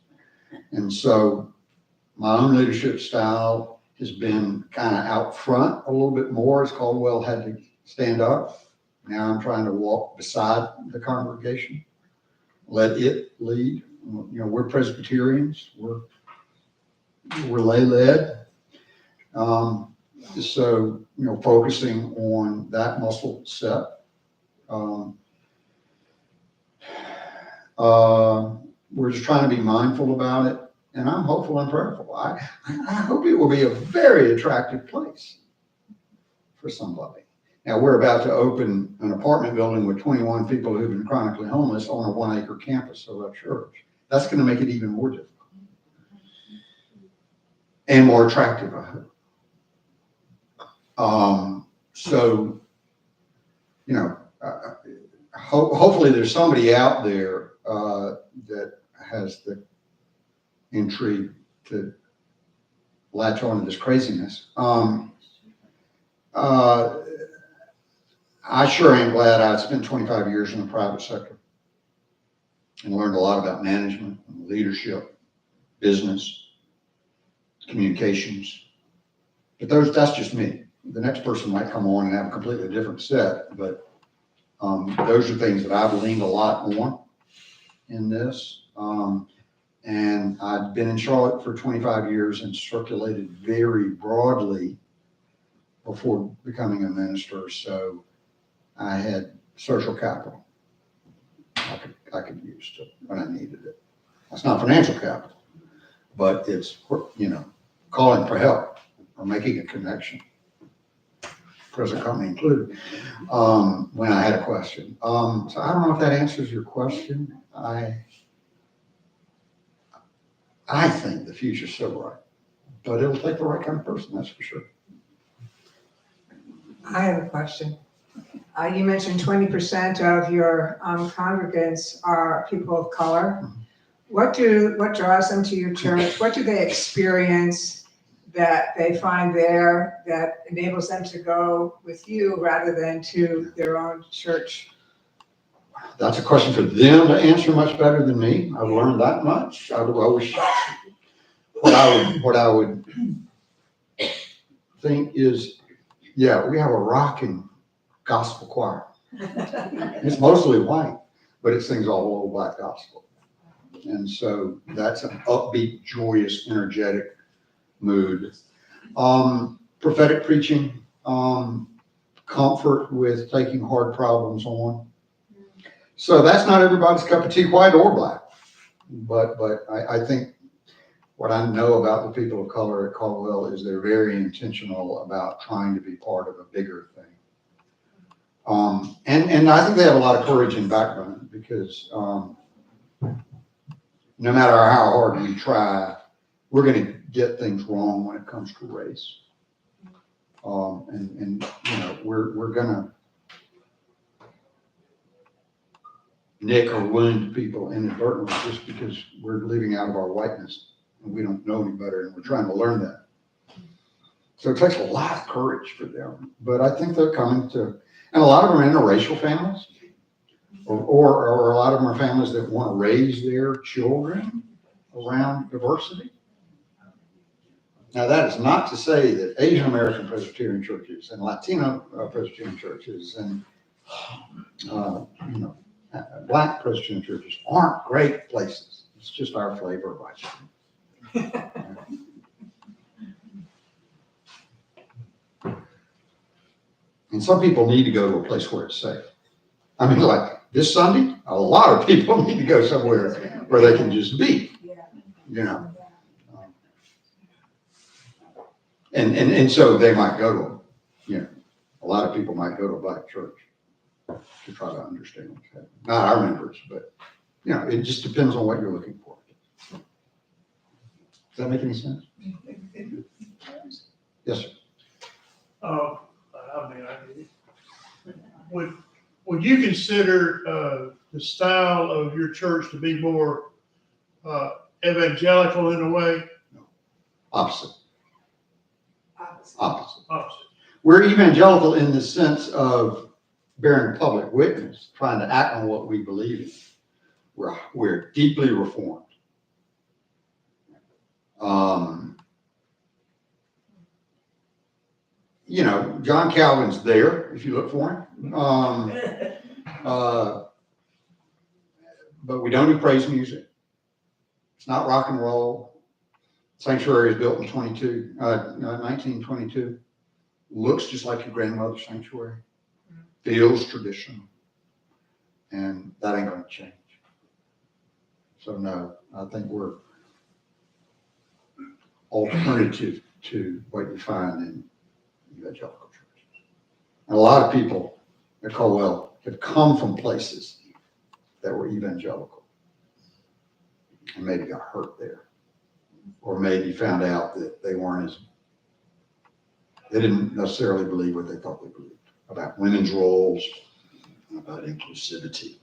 And so my own leadership style has been kind of out front a little bit more, as Caldwell had to stand up. Now I'm trying to walk beside the congregation, let it lead. You know, we're Presbyterians, we're lay led. So, you know, focusing on that muscle set. We're just trying to be mindful about it, and I'm hopeful and prayerful. I hope it will be a very attractive place for somebody. Now, we're about to open an apartment building with 21 people who've been chronically homeless on a 1-acre campus of our church. That's going to make it even more difficult and more attractive, I hope. So, you know, hopefully there's somebody out there that has the intrigue to latch on to this craziness. I sure am glad I spent 25 years in the private sector and learned a lot about management, leadership, business, communications. But that's just me. The next person might come on and have a completely different set, but those are things that I've leaned a lot on in this. And I've been in Charlotte for 25 years and circulated very broadly before becoming a minister. So I had social capital I could use when I needed it. That's not financial capital, but it's, you know, calling for help or making a connection, present company included, when I had a question. So I don't know if that answers your question. I think the future's so bright, but it'll take the right kind of person, that's for sure. I have a question. You mentioned 20% of your congregants are people of color. What draws them to your church? What do they experience that they find there that enables them to go with you rather than to their own church? That's a question for them to answer much better than me. I've learned that much. I wish what I would think is, yeah, we have a rocking gospel choir. It's mostly white, but it sings all old black gospel. And so that's an upbeat, joyous, energetic mood. Prophetic preaching, comfort with taking hard problems on. So that's not everybody's cup of tea, white or black. But I think what I know about the people of color at Caldwell is they're very intentional about trying to be part of a bigger thing. And I think they have a lot of courage and backbone because no matter how hard we try, we're going to get things wrong when it comes to race. And you know, we're going to nick or wound people inadvertently just because we're living out of our whiteness and we don't know any better and we're trying to learn that. So it takes a lot of courage for them, but I think they're coming to, and a lot of them are interracial families, or a lot of them are families that want to raise their children around diversity. Now, that is not to say that Asian American Presbyterian churches and Latino Presbyterian churches and you know, Black Presbyterian churches aren't great places. It's just our flavor of ice cream. And some people need to go to a place where it's safe. I mean, like this Sunday, a lot of people need to go somewhere where they can just be. you know. And so they might go to, you know, a lot of people might go to a black church to try to understand what's happening. Not our members, but, you know, it just depends on what you're looking for. Does that make any sense? Yes, sir. Would you consider, the style of your church to be more, evangelical in a way? Opposite. Opposite. Opposite. We're evangelical in the sense of bearing public witness, trying to act on what we believe in. We're deeply reformed. You know, John Calvin's there if you look for him. But we don't do praise music. It's not rock and roll. Sanctuary is built in 1922. Looks just like your grandmother's sanctuary. Feels traditional. And that ain't going to change. So no, I think we're alternative to what you find in evangelical churches. And a lot of people at Colwell have come from places that were evangelical and maybe got hurt there, or maybe found out that they didn't necessarily believe what they thought they believed about women's roles, about inclusivity.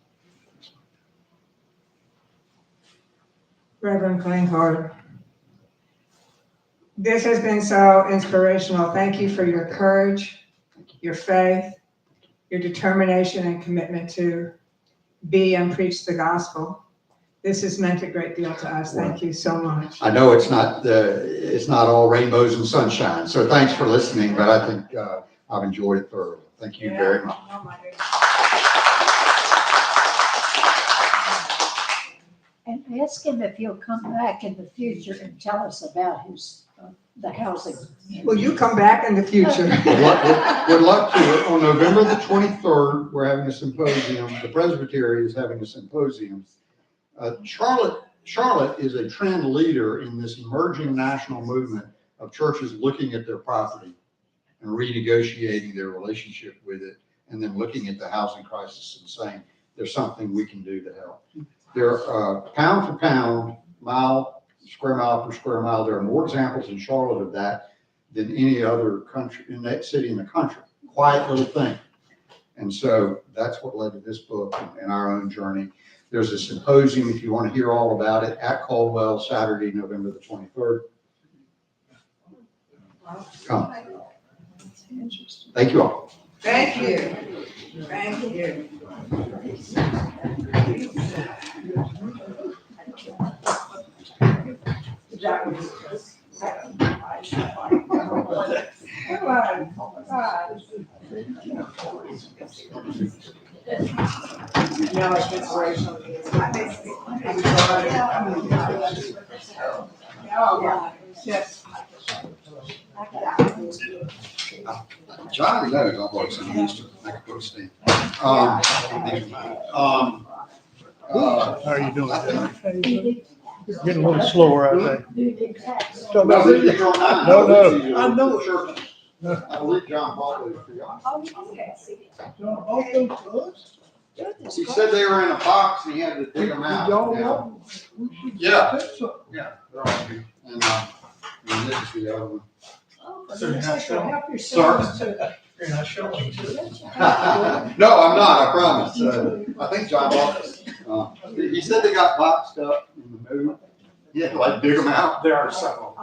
Reverend Cleghorn, this has been so inspirational. Thank you for your courage, your faith, your determination and commitment to be and preach the gospel. This has meant a great deal to us. Thank you so much. I know it's not all rainbows and sunshine, so thanks for listening, but I think I've enjoyed it thoroughly. Thank you very much. Oh, my goodness. And ask him if he'll come back in the future and tell us about the housing. Will you come back in the future? Would love to. On November the 23rd, we're having a symposium. The Presbytery is having a symposium. Charlotte is a trend leader in this emerging national movement of churches looking at their property and renegotiating their relationship with it, and then looking at the housing crisis and saying, there's something we can do to help. There are pound for pound, square mile per square mile. There are more examples in Charlotte of that than any other country, in that city in the country. Quiet little thing. And so that's what led to this book and our own journey. There's a symposium, if you want to hear all about it, at Caldwell, Saturday, November the 23rd. Come. Thank you all. Thank you. Thank you. No, it's inspirational. Oh, yeah, it's just. Johnny knows I'll work some used to make a book stand. How are you doing? Getting a little slower, I think. No, I know it. I believe John bought those for y'all. He said they were in a box and he had to dig them out. Yeah. Yeah. They're all good. And this is the other one. So you're not showing? Help Sorry? yourself to You're not showing. No, I'm not, I promise. I think John bought this. He said they got boxed up in the move. Yeah, like dig them out. There are several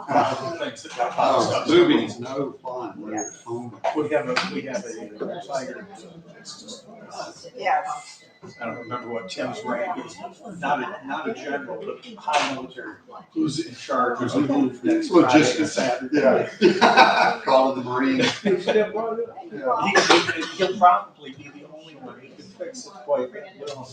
things that got boxed up. Moving is no fun when you're at home. We have a tiger. Yeah. I don't remember what Tim's rank is. Not a general, but high military. Who's in charge? Who's in move next Friday and Saturday? Yeah. Calling the Marines. He'll probably be the only one who can fix it quite well.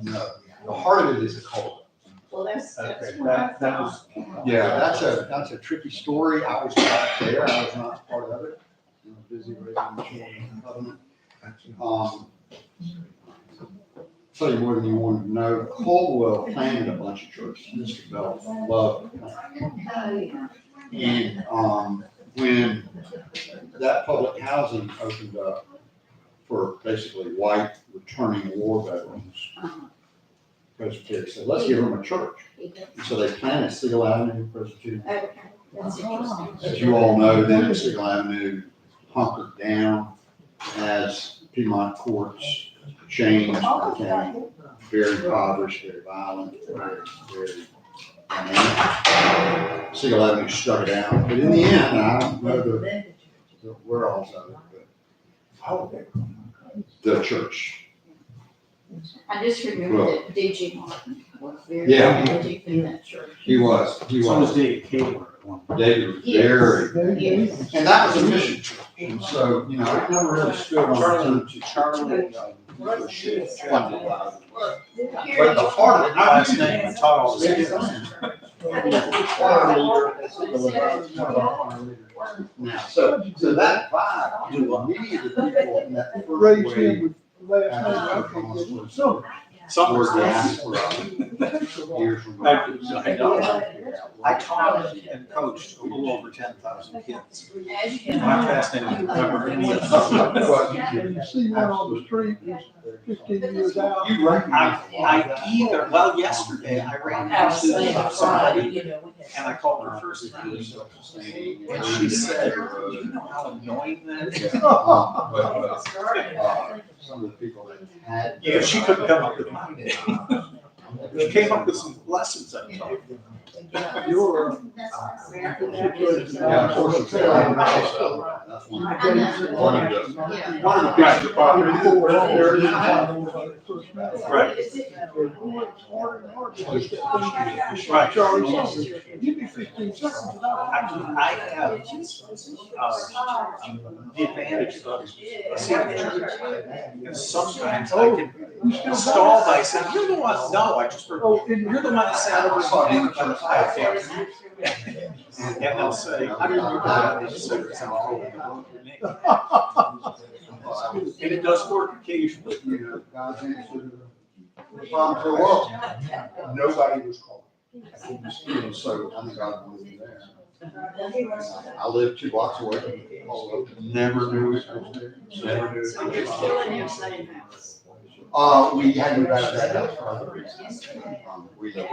No, the heart of it is a cult. Well, that's Okay, what that was. Yeah, that's a tricky story. I was not there. I was not part of it. I was busy raising the children. covenant. Tell you more than you wanted to know, Caldwell planted a bunch of churches. Mr. Bell loved it. And, when that public housing opened up for basically white returning war veterans, Presbyterian said, let's give them a church. And so they planted Siegel Avenue Presbyterian. As you all know, then Siegel Avenue hunkered down as Piedmont courts changed, became very impoverished, very violent, very dynamic. Siegel Avenue struck it out, but in the end, I don't know the whereabouts of it, but the church. I just remember that D.G. Martin was very Yeah. active in that church. He was. So was David Cleghorn at one point. David was very, Yes. and that was a mission church. And so, it never really stood on its own. Charlie, Funded by it. But at the heart of it, last name, I taught all the kids. Now, so that vibe, many of the people in that first Raised wave, him with last name. So, Some were were diaspora, years from I taught and coached a little over 10,000 kids. My fascinating remember. you see one on the street, 15 years out. You recognize Yesterday I ran into somebody and I called her first name. And she said, do you know how annoying that is? Some of the people that had. Yeah, she couldn't come up with mine. She came up with some lessons I taught. Your Yeah, of course, it's that's one of the, one of the Right. big departments. Right. Right. Charlie, give me 15 seconds. I have the advantage of seeing church. And sometimes I can stall by saying, you're the one, no, I just heard, you're the one that sat over the podcast. And they'll say, how do you remember that? And so it's all your name. And it does work occasionally. God's answer to the problems of the world. Nobody was called. And so I think God wanted me there. I lived 2 blocks away from the Caldwell. Never knew it was there. Never knew it. So you're still in your same house? We had to move out of that house for other reasons. We lived.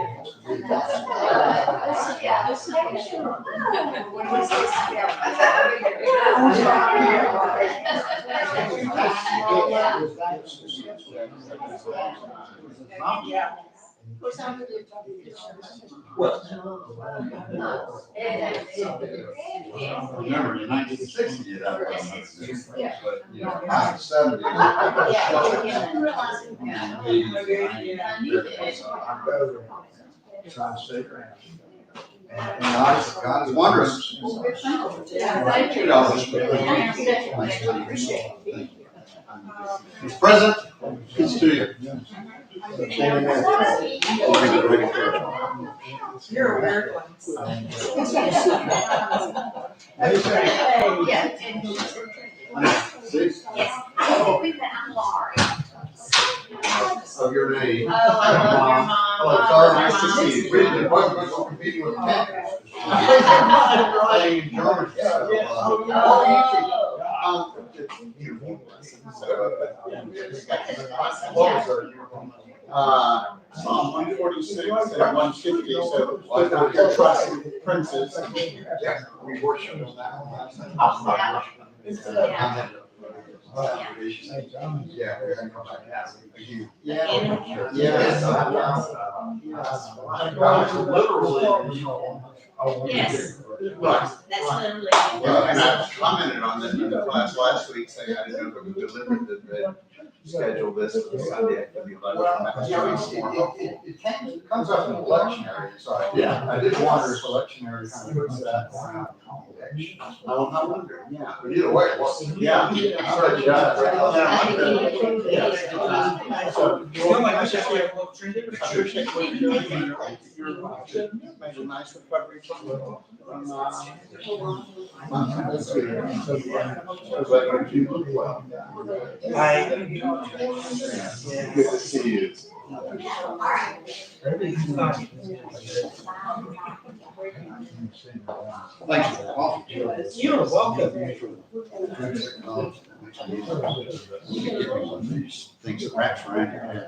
Remember, in 1960, it had but, by the 70s. Trying to stay around. And God is wondrous. Thank you. Mr. President, peace to you. You're a weird one. I'm Laurie. Of your name. Oh, I love your mom. Hello, Tara, nice to see you. Really, the president was competing with Ken. Playing Georgia. Psalm 146 and 150 said, trust princes. Yeah, we worship on that one. Yeah, we're gonna come back out. Yes. Right. That's literally. And I commented on that in the class last week, saying I didn't know if it was deliberate that schedule this for the Sunday activity. Well, you know, it comes up in electionary, so I did wonder if electionary kind of puts that around election. I wonder, yeah, but either way, well, yeah. I'll let you guys. Feel like I should be a little trendy. I appreciate what you're doing. You're made a nice recovery from, let's see. Sounds like you look well. Good to see you. Thanks for the coffee. You're welcome. Things that wraps around your head.